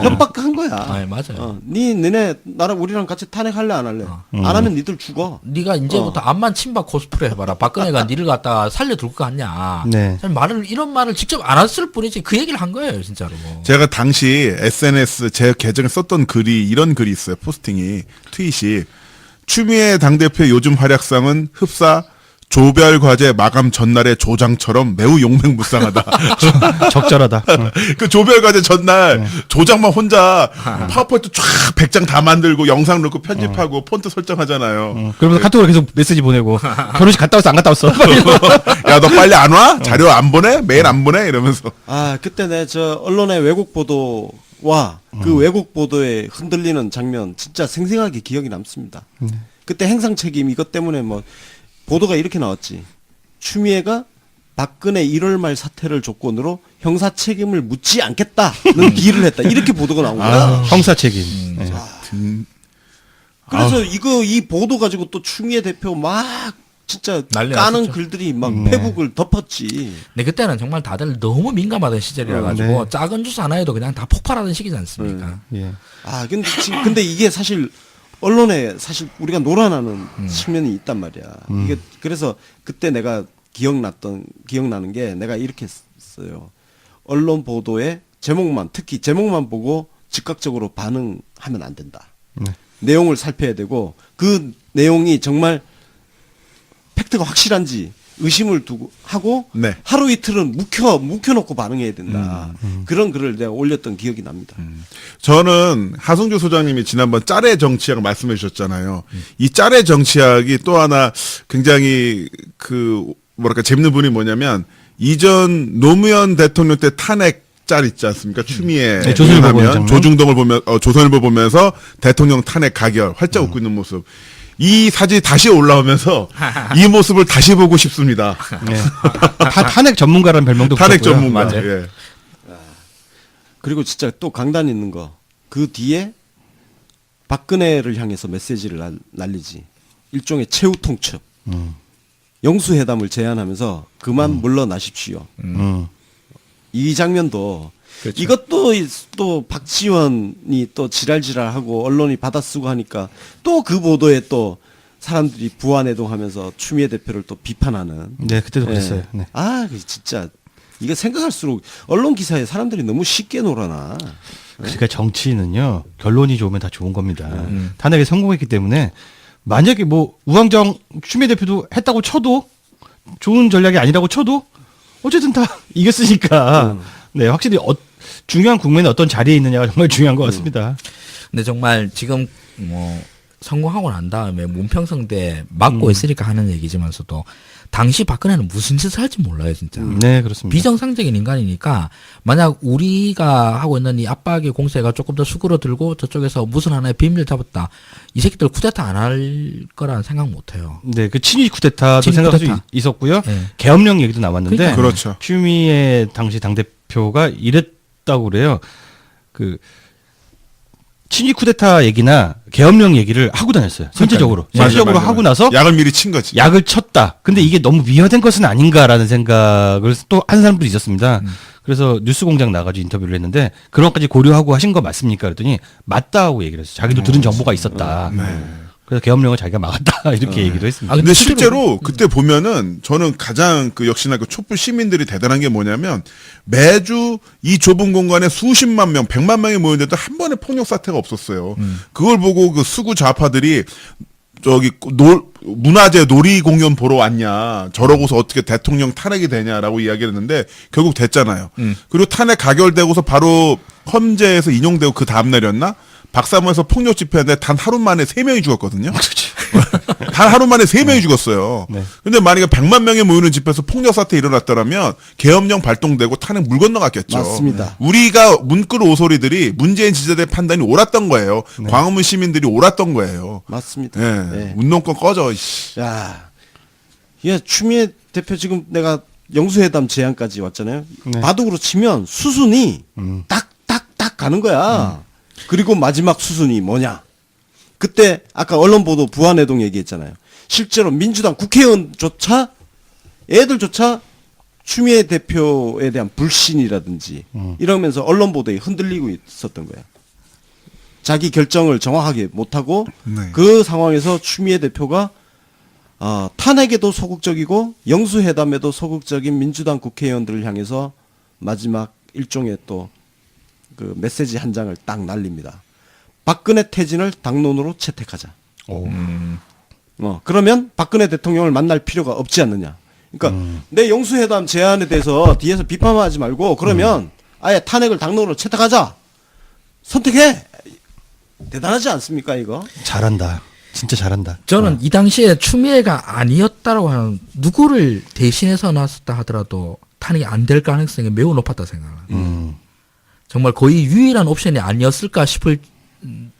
협박한 거야. 아, 맞아요. 니네 나랑 우리랑 같이 탄핵할래 안 할래? 안 하면 니들 죽어. 네가 이제부터 암만 친박 코스프레 해봐라. 박근혜가 니를 갖다가 살려둘 것 같냐. 네. 사실 이런 말을 직접 안 했을 뿐이지 그 얘기를 한 거예요, 진짜로. 제가 당시 SNS 제 계정에 썼던 글이 이런 글이 있어요. 포스팅이 트윗이 추미애 당대표의 요즘 활약상은 흡사 조별 과제 마감 전날의 조장처럼 매우 용맹무쌍하다. 적절하다. 그 조별 과제 전날 조장만 혼자 파워포인트 쫙 100장 다 만들고 영상 넣고 편집하고 폰트 설정하잖아요. 그러면서 카톡으로 계속 메시지 보내고 결혼식 갔다 왔어 안 갔다 왔어. 야, 너 빨리 안 와? 자료 안 보내? 메일 안 보내? 이러면서. 아 그때 내 저 언론의 왜곡 보도와 그 왜곡 보도에 흔들리는 장면 진짜 생생하게 기억이 남습니다. 그때 행상 책임 이것 때문에 뭐 보도가 이렇게 나왔지. 추미애가 박근혜 1월 말 사태를 조건으로 형사 책임을 묻지 않겠다는 기일을 했다. 이렇게 보도가 나온 거야. 형사 책임. 네. 그래서 이 보도 가지고 또 추미애 대표 막 진짜 난리 까는 났었죠. 글들이 막 페북을 덮었지. 근데 그때는 정말 다들 너무 민감하던 시절이라 가지고 네. 작은 뉴스 하나에도 그냥 다 폭발하던 시기지 않습니까? 예. 아 근데 이게 사실 언론에 사실 우리가 놀아나는 측면이 있단 말이야. 이게 그래서 그때 내가 기억나는 게 내가 이렇게 했어요. 언론 보도에 특히 제목만 보고 즉각적으로 반응하면 안 된다. 내용을 살펴야 되고 그 내용이 정말 팩트가 확실한지 의심을 두고 하고 네. 하루 이틀은 묵혀놓고 반응해야 된다. 그런 글을 내가 올렸던 기억이 납니다. 저는 하승주 소장님이 지난번 짤의 정치학 말씀해 주셨잖아요. 이 짤의 정치학이 또 하나 굉장히 재밌는 분이 뭐냐면 이전 노무현 대통령 때 탄핵 짤 있지 않습니까? 추미애 네, 조선일보 하면 장면. 조중동을 조선일보 보면서 대통령 탄핵 가결 활짝 웃고 있는 모습. 이 사진이 다시 올라오면서 이 모습을 다시 보고 싶습니다. 네. 다 탄핵 전문가라는 별명도 탄핵 붙었고요. 전문가. 맞아요. 예. 그리고 진짜 또 강단 있는 거. 그 뒤에 박근혜를 향해서 메시지를 날리지. 일종의 최후 통첩. 영수회담을 제안하면서 그만 물러나십시오. 이 장면도 그렇죠. 이것도 또 박지원이 또 지랄지랄하고 언론이 받아쓰고 하니까 또 그 보도에 또 사람들이 부안해동하면서 추미애 대표를 또 비판하는. 네, 그때도 예. 그랬어요. 네. 아, 진짜 이게 생각할수록 언론 기사에 사람들이 너무 쉽게 놀아나. 그러니까 정치는요 결론이 좋으면 다 좋은 겁니다. 탄핵에 성공했기 때문에 만약에 뭐 우왕정 추미애 대표도 했다고 쳐도 좋은 전략이 아니라고 쳐도 어쨌든 다 이겼으니까 네 확실히 중요한 국면에 어떤 자리에 있느냐가 정말 중요한 것 같습니다. 근데 정말 지금 뭐 성공하고 난 다음에 문평성대 막고 있으니까 하는 얘기지만서도 당시 박근혜는 무슨 짓을 할지 몰라요, 진짜. 네 그렇습니다. 비정상적인 인간이니까 만약 우리가 하고 있는 이 압박의 공세가 조금 더 수그러들고 저쪽에서 무슨 하나의 비밀을 잡았다. 이 새끼들 쿠데타 안 할 거라는 생각 못 해요. 네, 그 친위 쿠데타도 친위 생각할 쿠데타. 수 있었고요. 네. 계엄령 얘기도 나왔는데 그러니까요. 그렇죠. 추미애 당시 당대표가 이랬다고 그래요. 그 친위 쿠데타 얘기나 계엄령 얘기를 하고 다녔어요. 선제적으로. 맞아요, 선제적으로 맞아요, 하고 맞아요. 나서 약을 미리 친 거지. 약을 쳤다. 근데 이게 너무 미화된 것은 아닌가라는 생각을 또 하는 사람들이 있었습니다. 그래서 뉴스공장 나가지고 인터뷰를 했는데 그런 것까지 고려하고 하신 거 맞습니까? 그랬더니 맞다고 얘기를 했어요. 자기도 들은 정보가 있었다. 그래서 계엄령을 자기가 막았다 이렇게 얘기도 했습니다. 아, 근데 실제로- 실제로 그때 보면은 저는 가장 그 역시나 그 촛불 시민들이 대단한 게 뭐냐면 매주 이 좁은 공간에 수십만 명, 100만 명이 모였는데도 한 번의 폭력 사태가 없었어요. 그걸 보고 그 수구 좌파들이 저기 문화재 놀이 공연 보러 왔냐, 저러고서 어떻게 대통령 탄핵이 되냐라고 이야기를 했는데 결국 됐잖아요. 그리고 탄핵 가결되고서 바로 헌재에서 인용되고 그 다음 날이었나? 박사모에서 폭력 집회인데 단 하루 만에 3명이 죽었거든요. 단 하루 만에 3명이 죽었어요. 네. 근데 만약에 100만 명이 모이는 집회에서 폭력 사태 일어났더라면 계엄령 발동되고 탄핵 물 건너갔겠죠. 맞습니다. 우리가 문끌 오소리들이 문재인 지지자들의 판단이 옳았던 거예요. 광화문 시민들이 옳았던 거예요. 맞습니다. 예. 네. 운동권 꺼져. 씨. 야, 야 추미애 대표 지금 내가 영수회담 제안까지 왔잖아요. 네. 바둑으로 치면 수순이 딱딱딱 가는 거야. 그리고 마지막 수순이 뭐냐? 그때 아까 언론 보도 부안해동 얘기했잖아요. 실제로 민주당 국회의원조차 애들조차 추미애 대표에 대한 불신이라든지 이러면서 언론 보도에 흔들리고 있었던 거야. 자기 결정을 정확하게 못하고 네. 그 상황에서 추미애 대표가 탄핵에도 소극적이고 영수회담에도 소극적인 민주당 국회의원들을 향해서 마지막 일종의 또 그 메시지 한 장을 딱 날립니다. 박근혜 퇴진을 당론으로 채택하자. 그러면 박근혜 대통령을 만날 필요가 없지 않느냐. 그러니까 내 영수회담 제안에 대해서 뒤에서 비판하지 말고 그러면 아예 탄핵을 당론으로 채택하자. 선택해. 대단하지 않습니까 이거? 잘한다. 진짜 잘한다. 저는 이 당시에 추미애가 아니었다라고 하는 누구를 대신해서 나섰다 하더라도 탄핵이 안 될 가능성이 매우 높았다 생각합니다. 정말 거의 유일한 옵션이 아니었을까 싶을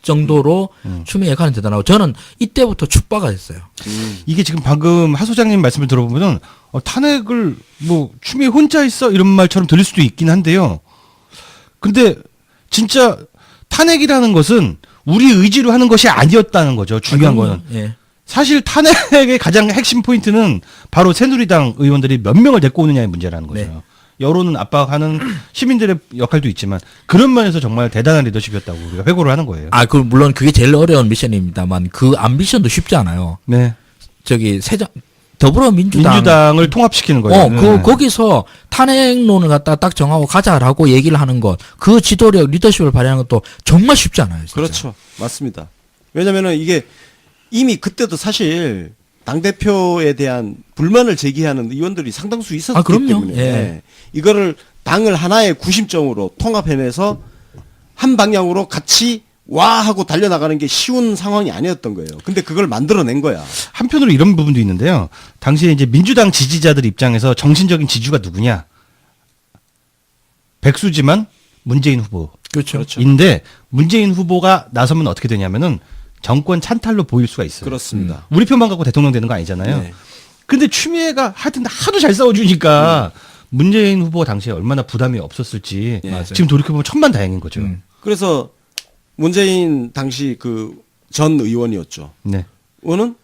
정도로 추미애 가는 대단하고 저는 이때부터 축바가 됐어요. 이게 지금 방금 하 소장님 말씀을 들어보면은 탄핵을 뭐 추미애 혼자 있어 이런 말처럼 들릴 수도 있긴 한데요. 근데 진짜 탄핵이라는 것은 우리 의지로 하는 것이 아니었다는 거죠. 중요한 거는. 예. 사실 탄핵의 가장 핵심 포인트는 바로 새누리당 의원들이 몇 명을 데리고 오느냐의 문제라는 거죠. 네. 여론은 압박하는 시민들의 역할도 있지만 그런 면에서 정말 대단한 리더십이었다고 우리가 회고를 하는 거예요. 그 물론 그게 제일 어려운 미션입니다만 그 암비션도 쉽지 않아요. 네. 저기 더불어민주당 민주당을 통합시키는 거예요. 네. 거기서 탄핵론을 갖다 딱 정하고 가자라고 얘기를 하는 것, 그 지도력, 리더십을 발휘하는 것도 정말 쉽지 않아요. 진짜. 그렇죠. 맞습니다. 왜냐면은 이게 이미 그때도 사실 당대표에 대한 불만을 제기하는 의원들이 상당수 있었기 그럼요. 때문에 예. 이거를 당을 하나의 구심점으로 통합해내서 한 방향으로 같이 와 하고 달려나가는 게 쉬운 상황이 아니었던 거예요. 근데 그걸 만들어낸 거야. 한편으로 이런 부분도 있는데요. 당시에 이제 민주당 지지자들 입장에서 정신적인 지주가 누구냐? 백수지만 문재인 후보인데 그렇죠. 문재인 후보가 나서면 어떻게 되냐면은 정권 찬탈로 보일 수가 있어요. 그렇습니다. 우리 편만 갖고 대통령 되는 거 아니잖아요. 네. 근데 추미애가 하여튼 하도 잘 싸워주니까 문재인 후보가 당시에 얼마나 부담이 없었을지 네. 지금 돌이켜보면 천만다행인 거죠. 그래서 문재인 당시 그 전 의원이었죠. 네. 의원은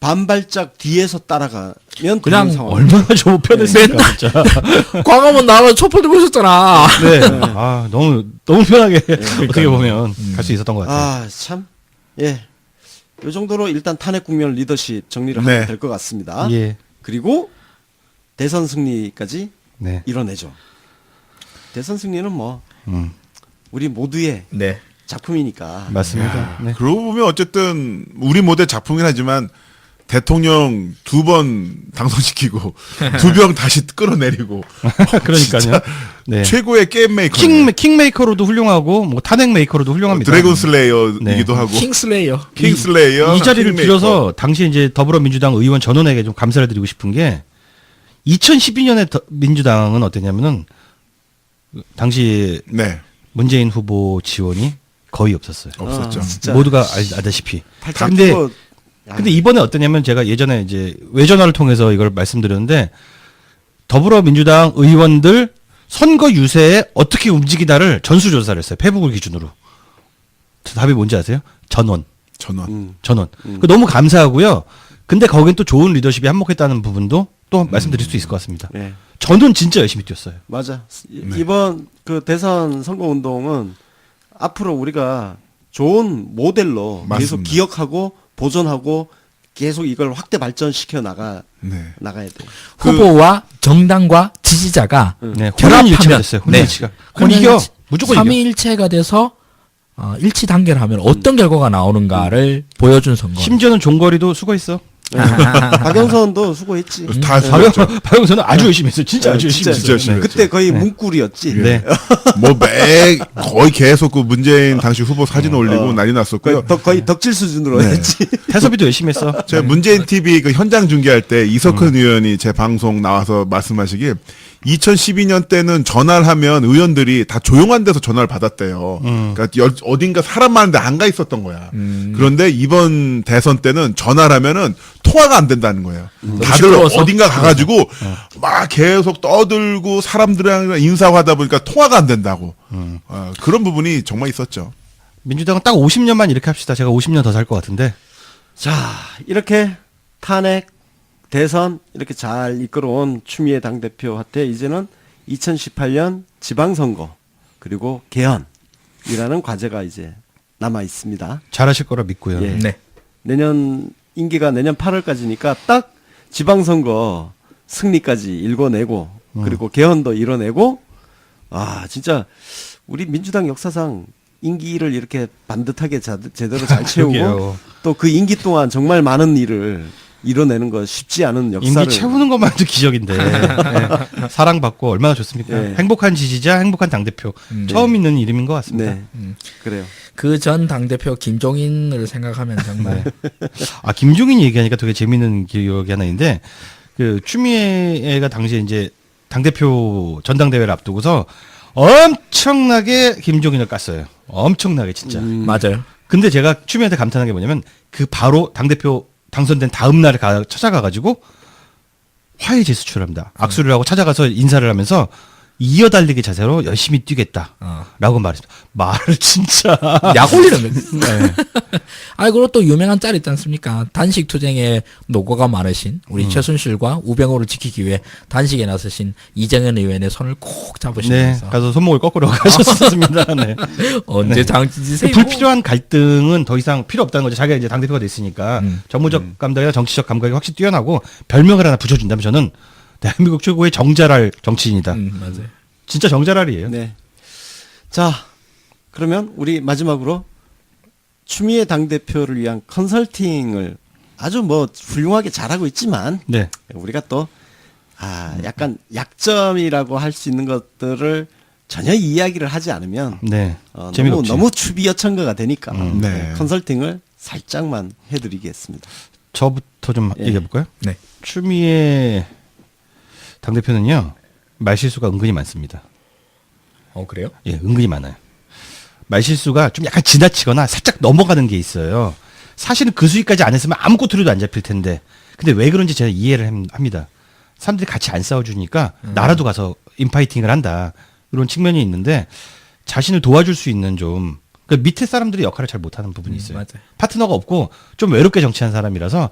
반발짝 뒤에서 따라가면 그냥 되는 상황. 얼마나 저 편했을까 진짜. 광화문 나가면 촛불 들고 있었잖아. 네. 아 너무 편하게 어떻게 보면 갈 수 있었던 것 같아요. 참. 예. 요 정도로 일단 탄핵 국면 리더십 정리를 네. 하면 될 것 같습니다. 예. 그리고 대선 승리까지 네. 이뤄내죠. 대선 승리는 뭐 음. 우리 모두의 네. 작품이니까. 맞습니다. 네. 그러고 보면 어쨌든 우리 모델 작품이긴 하지만 대통령 2번 당선시키고 2명 다시 끌어내리고 그러니까요. 네. 최고의 게임 메이커. 킹메이커로도 훌륭하고 뭐 탄핵 메이커로도 훌륭합니다. 드래곤 슬레이어이기도 네. 하고 킹슬레이어. 킹슬레이어. 이 자리를 킹메이커. 빌어서 당시 이제 더불어민주당 의원 전원에게 좀 감사를 드리고 싶은 게 2012년에 민주당은 어땠냐면은 당시 네, 문재인 후보 지원이 거의 없었어요. 없었죠. 진짜. 모두가 알다시피. 팔짱 근데 끼고, 근데 이번에 어떠냐면 제가 예전에 이제 외전화를 통해서 이걸 말씀드렸는데 더불어민주당 의원들 선거 유세에 어떻게 움직이다를 전수조사를 했어요. 페북을 기준으로. 답이 뭔지 아세요? 전원. 전원. 전원. 그 너무 감사하고요. 근데 거긴 또 좋은 리더십이 한몫했다는 부분도 또 말씀드릴 수 있을 것 같습니다. 네. 전원 진짜 열심히 뛰었어요. 맞아. 이번 그 대선 선거 운동은 앞으로 우리가 좋은 모델로 계속 맞습니다. 기억하고 보존하고 계속 이걸 확대 발전시켜 네. 나가야 돼. 후보와 정당과 지지자가 네, 결합하면 혼연일체가 됐어요. 혼연일체가. 그럼 이겨. 무조건 이겨. 3위일체가 돼서 일치 단결하면 어떤 결과가 나오는가를 보여준 선거. 심지어는 종거리도 수고했어. 박영선도 수고했지. 다 수고했죠. 박영선은 아주 열심히 했어요. 진짜 아주 열심히 진짜 열심히 했어요. 했죠. 그때 거의 문꿀이었지. 네. 거의 계속 그 문재인 당시 후보 사진 올리고 난리 났었고요. 거의 덕질 수준으로 했지. 태섭이도 열심히 했어. 제가 문재인 TV 그 현장 중계할 때 이석훈 의원이 제 방송 나와서 말씀하시길 2012년 때는 전화를 하면 의원들이 다 조용한 데서 전화를 받았대요. 그러니까 어딘가 사람 많은데 안 가 있었던 거야. 그런데 이번 대선 때는 전화를 하면은 통화가 안 된다는 거예요. 다들 시끄러워서? 어딘가 가가지고 막 계속 떠들고 사람들이랑 인사하고 하다 보니까 통화가 안 된다고. 그런 부분이 정말 있었죠. 민주당은 딱 50년만 이렇게 합시다. 제가 50년 더 살 것 같은데. 자, 이렇게 탄핵, 대선 이렇게 잘 이끌어온 추미애 당대표한테 이제는 2018년 지방선거 그리고 개헌이라는 과제가 이제 남아 있습니다. 잘하실 거라 믿고요. 예. 네. 내년 임기가 내년 8월까지니까 딱 지방선거 승리까지 일궈내고 그리고 개헌도 이뤄내고 진짜 우리 민주당 역사상 임기를 이렇게 반듯하게 제대로 잘 채우고 그러게요. 또 그 임기 동안 정말 많은 일을 이뤄내는 거 쉽지 않은 역사를 임기 채우는 것만 해도 기적인데. 네. 사랑받고 얼마나 좋습니까? 네. 행복한 지지자, 행복한 당대표. 처음 있는 이름인 것 같습니다. 네 그래요. 그 전 당대표 김종인을 생각하면 정말 김종인 얘기하니까 되게 재밌는 기억이 하나 있는데, 그, 추미애가 당시에 이제 당대표 전당대회를 앞두고서 엄청나게 김종인을 깠어요. 엄청나게 진짜. 맞아요. 근데 제가 추미애한테 감탄한 게 뭐냐면, 그 바로 당대표 당선된 다음 날에 찾아가가지고 화해 제스처랍니다. 악수를 하고 찾아가서 인사를 하면서 이어달리기 자세로 열심히 뛰겠다라고 말했습니다. 말을 진짜 약 올리는 거지. 그리고 또 유명한 짤 있지 않습니까? 단식 투쟁에 노고가 많으신 우리 최순실과 우병우를 지키기 위해 단식에 나서신 이정현 의원의 손을 꼭 네, 잡으시면서 가서 손목을 거꾸로 가셨습니다. 네. 언제 장지지세요? 불필요한 갈등은 더 이상 필요 없다는 거죠. 자기가 이제 당대표가 됐으니까 정무적 감각이나 정치적 감각이 확실히 뛰어나고 별명을 하나 붙여준다면 저는 대한민국 최고의 정자랄 정치인이다. 맞아요. 진짜 정자랄이에요. 네. 자 그러면 우리 마지막으로 추미애 당대표를 위한 컨설팅을 아주 뭐 훌륭하게 잘하고 있지만 네. 우리가 또 약간 약점이라고 할 수 있는 것들을 전혀 이야기를 하지 않으면 네. 너무, 재미가 없지. 너무 추비여천거가 되니까 네. 컨설팅을 살짝만 해드리겠습니다. 저부터 좀 예. 얘기해 볼까요? 네. 추미애 당대표는요, 말실수가 은근히 많습니다. 그래요? 예, 은근히 많아요. 말실수가 좀 약간 지나치거나 살짝 넘어가는 게 있어요. 사실은 그 수위까지 안 했으면 아무 꼬투리도 안 잡힐 텐데. 근데 왜 그런지 제가 이해를 합니다. 사람들이 같이 안 싸워주니까 나라도 가서 인파이팅을 한다. 이런 측면이 있는데 자신을 도와줄 수 있는 좀, 그 밑에 사람들이 역할을 잘 못하는 부분이 있어요. 맞아요. 파트너가 없고 좀 외롭게 정치한 사람이라서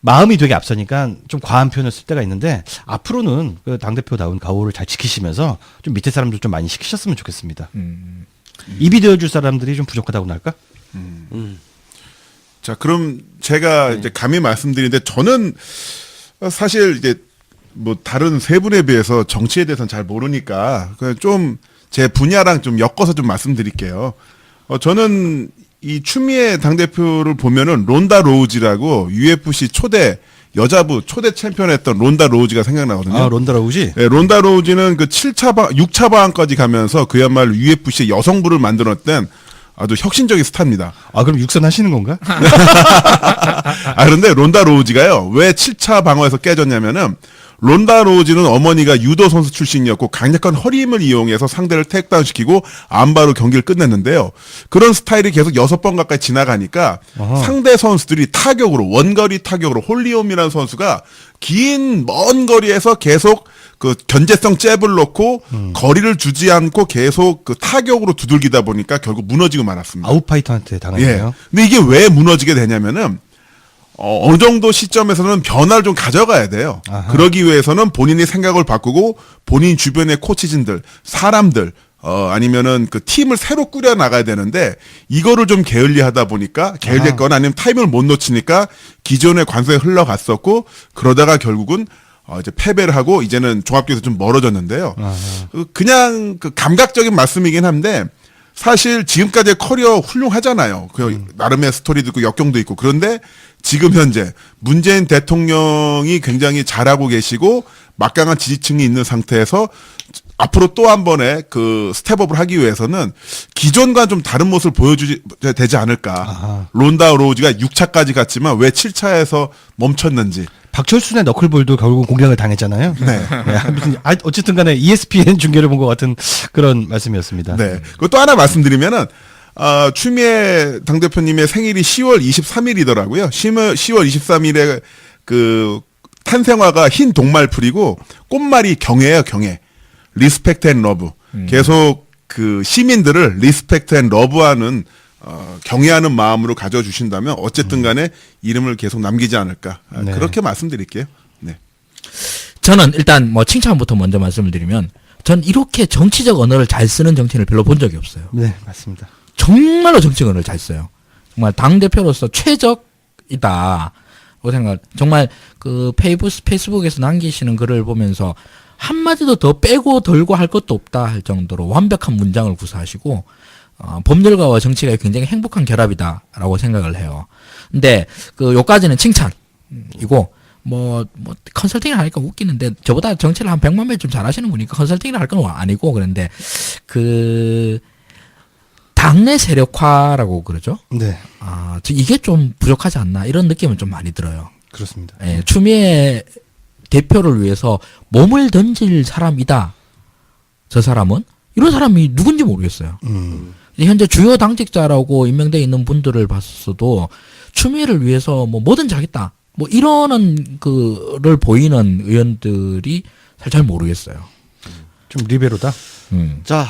마음이 되게 앞서니까 좀 과한 표현을 쓸 때가 있는데 앞으로는 그 당대표다운 가오를 잘 지키시면서 좀 밑에 사람들 좀 많이 시키셨으면 좋겠습니다. 입이 되어줄 사람들이 좀 부족하다고 할까? 자, 그럼 제가 이제 감히 말씀드리는데 저는 사실 이제 뭐 다른 세 분에 비해서 정치에 대해서는 잘 모르니까 좀 제 분야랑 좀 엮어서 좀 말씀드릴게요. 저는 이 추미애 당대표를 보면은 론다 로우지라고 UFC 초대 여자부 초대 챔피언했던 론다 로우지가 생각나거든요. 아, 론다 라우지? 네, 론다 로우지는 그 6차 방안까지 가면서 그야말로 UFC 여성부를 만들었던 아주 혁신적인 스타입니다. 아, 그럼 육선 하시는 건가? 그런데 론다 로우지가요, 왜 7차 방어에서 깨졌냐면은, 론다 로우지는 어머니가 유도 선수 출신이었고 강력한 허리 힘을 이용해서 상대를 테이크다운시키고 안바로 경기를 끝냈는데요. 그런 스타일이 계속 6번 가까이 지나가니까 아하. 상대 선수들이 타격으로 원거리 타격으로 홀리홈이라는 선수가 긴 먼 거리에서 계속 그 견제성 잽을 넣고 거리를 주지 않고 계속 그 타격으로 두들기다 보니까 결국 무너지고 말았습니다. 아웃파이터한테 당했네요. 근데 이게 왜 무너지게 되냐면은 어느 정도 시점에서는 변화를 좀 가져가야 돼요. 아하. 그러기 위해서는 본인이 생각을 바꾸고 본인 주변의 코치진들, 사람들, 아니면은 그 팀을 새로 꾸려 나가야 되는데 이거를 좀 게을리하다 보니까 게을리했거나 아니면 타이밍을 못 놓치니까 기존의 관성에 흘러갔었고 그러다가 결국은 이제 패배를 하고 이제는 종합격에서 좀 멀어졌는데요. 그냥 그 감각적인 말씀이긴 한데 사실 지금까지의 커리어 훌륭하잖아요. 그 나름의 스토리도 있고 역경도 있고. 그런데 지금 현재 문재인 대통령이 굉장히 잘하고 계시고 막강한 지지층이 있는 상태에서 앞으로 또 한 번의 그 스텝업을 하기 위해서는 기존과 좀 다른 모습을 보여줘야 되지 않을까. 아하. 론다 로우지가 6차까지 갔지만 왜 7차에서 멈췄는지. 박철순의 너클볼도 결국 공격을 당했잖아요. 네. 아무튼 어쨌든 간에 ESPN 중계를 본 것 같은 그런 말씀이었습니다. 네. 그리고 또 하나 말씀드리면은, 추미애 당대표님의 생일이 10월 23일이더라고요. 10월 23일에 그 탄생화가 흰 동말풀이고 꽃말이 경애예요, 경애. 리스펙트 앤 러브. 계속 그 시민들을 리스펙트 앤 러브하는 경애하는 마음으로 가져주신다면 어쨌든 간에 이름을 계속 남기지 않을까. 네. 그렇게 말씀드릴게요. 네. 저는 일단 뭐 칭찬부터 먼저 말씀을 드리면 전 이렇게 정치적 언어를 잘 쓰는 정치인을 별로 본 적이 없어요. 네, 맞습니다. 정말로 정치적 언어를 잘 써요. 정말 당대표로서 최적이다. 고 생각. 정말 그 페이스북에서 남기시는 글을 보면서 한마디도 더 빼고 덜고 할 것도 없다 할 정도로 완벽한 문장을 구사하시고 법률가와 정치가 굉장히 행복한 결합이다라고 생각을 해요. 근데 그 요까지는 칭찬이고 뭐 컨설팅을 하니까 웃기는데 저보다 정치를 한 100만 배 좀 잘하시는 분이니까 컨설팅을 할 건 아니고 그런데 그 당내 세력화라고 그러죠. 네, 이게 좀 부족하지 않나 이런 느낌은 좀 많이 들어요. 그렇습니다. 예, 추미애 대표를 위해서 몸을 던질 사람이다. 저 사람은 이런 사람이 누군지 모르겠어요. 현재 주요 당직자라고 임명되어 있는 분들을 봤어도 추미애를 위해서 뭐 뭐든 하겠다. 뭐 이러는 그를 보이는 의원들이 잘 모르겠어요. 좀 리베로다. 자,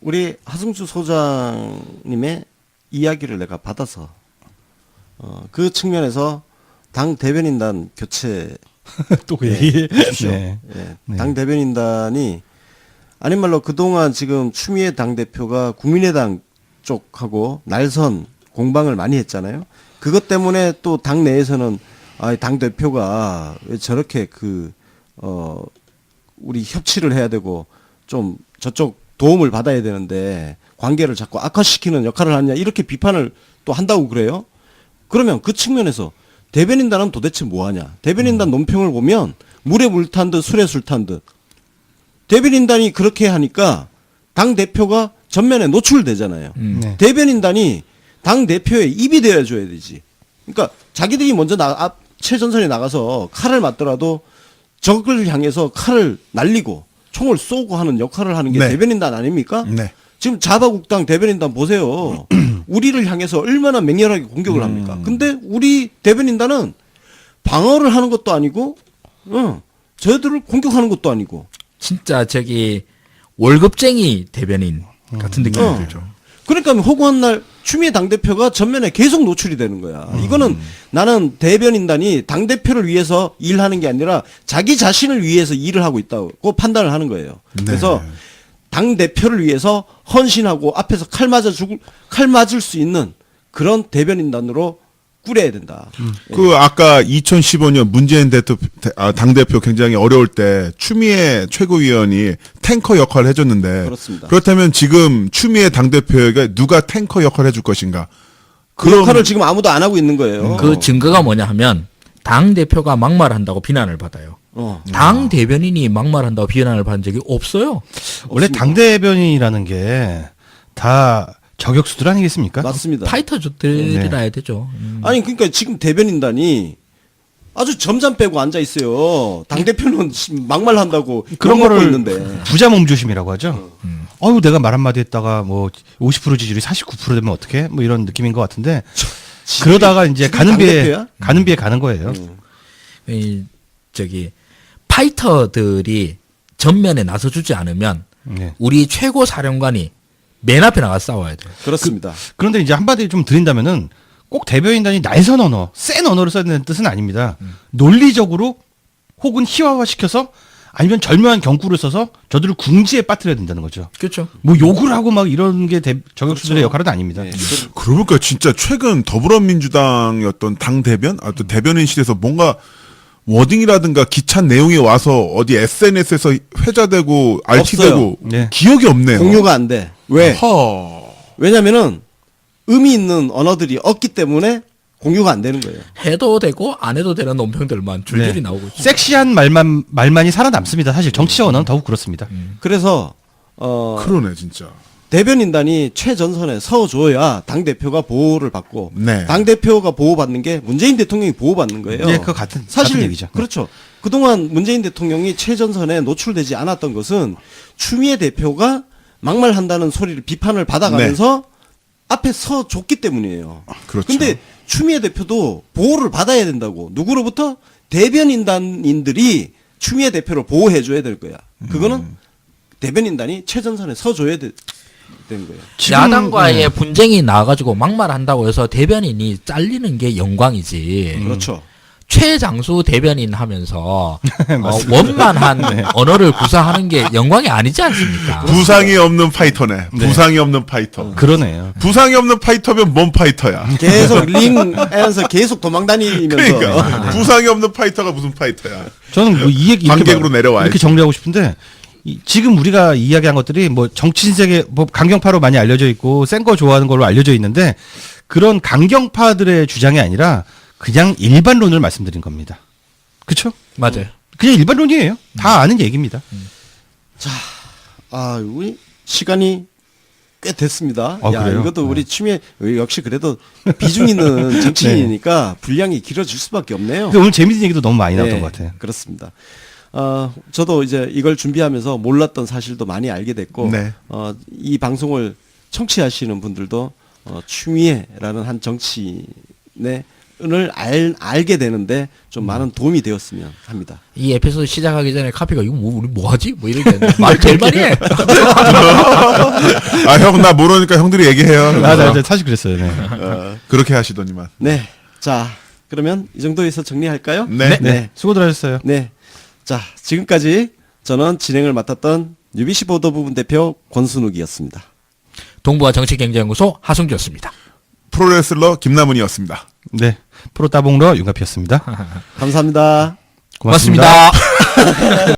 우리 하승주 소장님의 이야기를 내가 받아서 그 측면에서 당 대변인단 교체 또 그 얘기. 해주십시오. 네. 예, 네. 당 대변인단이 아닌 말로 그동안 지금 추미애 당대표가 국민의당 쪽하고 날선 공방을 많이 했잖아요. 그것 때문에 또 당 내에서는 당 대표가 왜 저렇게 우리 협치를 해야 되고 좀 저쪽 도움을 받아야 되는데 관계를 자꾸 악화시키는 역할을 하냐 이렇게 비판을 또 한다고 그래요. 그러면 그 측면에서 대변인단은 도대체 뭐하냐. 대변인단 논평을 보면 물에 물 탄 듯 술에 술 탄 듯. 대변인단이 그렇게 하니까 당 대표가 전면에 노출되잖아요. 네. 대변인단이 당 대표의 입이 되어줘야 되지. 그러니까 자기들이 먼저 최전선에 나가서 칼을 맞더라도 적을 향해서 칼을 날리고 총을 쏘고 하는 역할을 하는 게 네. 대변인단 아닙니까? 네. 지금 자바국당 대변인단 보세요. 우리를 향해서 얼마나 맹렬하게 공격을 합니까? 근데 우리 대변인단은 방어를 하는 것도 아니고, 저희들을 공격하는 것도 아니고. 진짜 월급쟁이 대변인 같은 느낌이 들죠. 그러니까 허구한 날 추미애 당대표가 전면에 계속 노출이 되는 거야. 이거는 나는 대변인단이 당대표를 위해서 일하는 게 아니라 자기 자신을 위해서 일을 하고 있다고 판단을 하는 거예요. 네. 그래서 당대표를 위해서 헌신하고 앞에서 칼 맞을 수 있는 그런 대변인단으로 꾸려야 된다. 그 아까 2015년 문재인 당대표 굉장히 어려울 때 추미애 최고위원이 탱커 역할을 해줬는데 그렇습니다. 그렇다면 지금 추미애 당대표에게 누가 탱커 역할을 해줄 것인가? 그 역할을 지금 아무도 안 하고 있는 거예요. 그 증거가 뭐냐 하면 당 대표가 막말한다고 비난을 받아요. 당 대변인이 막말한다고 비난을 받은 적이 없어요. 원래 당대변인이라는 게 다 저격수들 아니겠습니까? 맞습니다. 파이터들이라 해야 되죠. 아니 그러니까 지금 대변인단이 아주 점잠 빼고 앉아 있어요. 당 대표는 막말 한다고 그런 욕먹고 거를 있는데. 부자 몸조심이라고 하죠. 어유 내가 말 한마디 했다가 뭐 50% 지지율이 49% 되면 어떡해? 뭐 이런 느낌인 것 같은데 그러다가 이제 가는 비에 가는 거예요. 이 저기 파이터들이 전면에 나서주지 않으면 네. 우리 최고 사령관이 맨 앞에 나가 싸워야 돼요. 그렇습니다. 그런데 이제 한마디 좀 드린다면은 꼭 대변인단이 날선 언어, 센 언어를 써야 되는 뜻은 아닙니다. 논리적으로 혹은 희화화시켜서 아니면 절묘한 경구를 써서 저들을 궁지에 빠뜨려야 된다는 거죠. 그렇죠. 뭐 욕을 하고 막 이런 게 저격수들의 역할은 아닙니다. 네. 그러고 보니까 진짜 최근 더불어민주당의 어떤 당 대변, 또 대변인실에서 뭔가 워딩이라든가 기찬 내용이 와서 어디 SNS에서 회자되고 RT되고 네. 기억이 없네요. 공유가 안 돼. 왜? 허. 왜냐면은 의미 있는 언어들이 없기 때문에 공유가 안 되는 거예요. 해도 되고 안 해도 되는 논평들만 줄줄이 네. 나오고 있죠. 섹시한 말만이 살아남습니다. 사실 정치적 언어는 더욱 그렇습니다. 그래서 그러네 진짜. 대변인단이 최전선에 서줘야 당 대표가 보호를 받고 네. 당 대표가 보호받는 게 문재인 대통령이 보호받는 거예요. 네, 그거 같은 사실 얘기죠. 그렇죠. 그동안 문재인 대통령이 최전선에 노출되지 않았던 것은 추미애 대표가 막말한다는 소리를 비판을 받아가면서 앞에 서줬기 때문이에요. 그렇죠. 근데 추미애 대표도 보호를 받아야 된다고. 누구로부터? 대변인단인들이 추미애 대표를 보호해줘야 될 거야. 그거는 대변인단이 최전선에 서줘야 되는 거예요. 야당과의 분쟁이 나와가지고 막말한다고 해서 대변인이 잘리는 게 영광이지. 그렇죠. 최장수 대변인 하면서 원만한 언어를 구사하는 게 영광이 아니지 않습니까? 부상이 없는 파이터네. 부상이 없는 파이터. 그러네요. 부상이 없는 파이터면 뭔 파이터야? 계속 링에서 계속 도망 다니면서. 그러니까 부상이 없는 파이터가 무슨 파이터야? 저는 뭐 이 얘기 관객으로 내려와야지. 이렇게 정리하고 싶은데 지금 우리가 이야기한 것들이 뭐 정치인세계 뭐 강경파로 많이 알려져 있고 센 거 좋아하는 걸로 알려져 있는데 그런 강경파들의 주장이 아니라 그냥 일반론을 말씀드린 겁니다. 그렇죠? 맞아요. 그냥 일반론이에요. 다 아는 얘기입니다. 우리 시간이 꽤 됐습니다. 아, 그래요? 이것도 우리 추미애 역시 그래도 비중 있는 정치인이니까 분량이 길어질 수밖에 없네요. 근데 오늘 재밌는 얘기도 너무 많이 나왔던 것 같아요. 그렇습니다. 저도 이제 이걸 준비하면서 몰랐던 사실도 많이 알게 됐고, 네. 이 방송을 청취하시는 분들도 추미애라는 한 정치인의 을 알게 되는데 좀 많은 도움이 되었으면 합니다. 이 에피소드 시작하기 전에 카피가 이거 뭐 우리 뭐 하지? 뭐 이렇게 말 제일 많이 해. 아, 형, 나 모르니까 형들이 얘기해요. 나 사실 그랬어요. 네. 그렇게 하시더니만. 네. 자, 그러면 이 정도에서 정리할까요? 네. 네. 수고들 하셨어요. 네. 자, 지금까지 저는 진행을 맡았던 UBC 보도부분 대표 권순욱이었습니다. 동부와 정치경제연구소 하승주였습니다. 프로레슬러 김남은이었습니다. 네. 프로 따봉러 윤갑이었습니다. 감사합니다. 고맙습니다. 고맙습니다.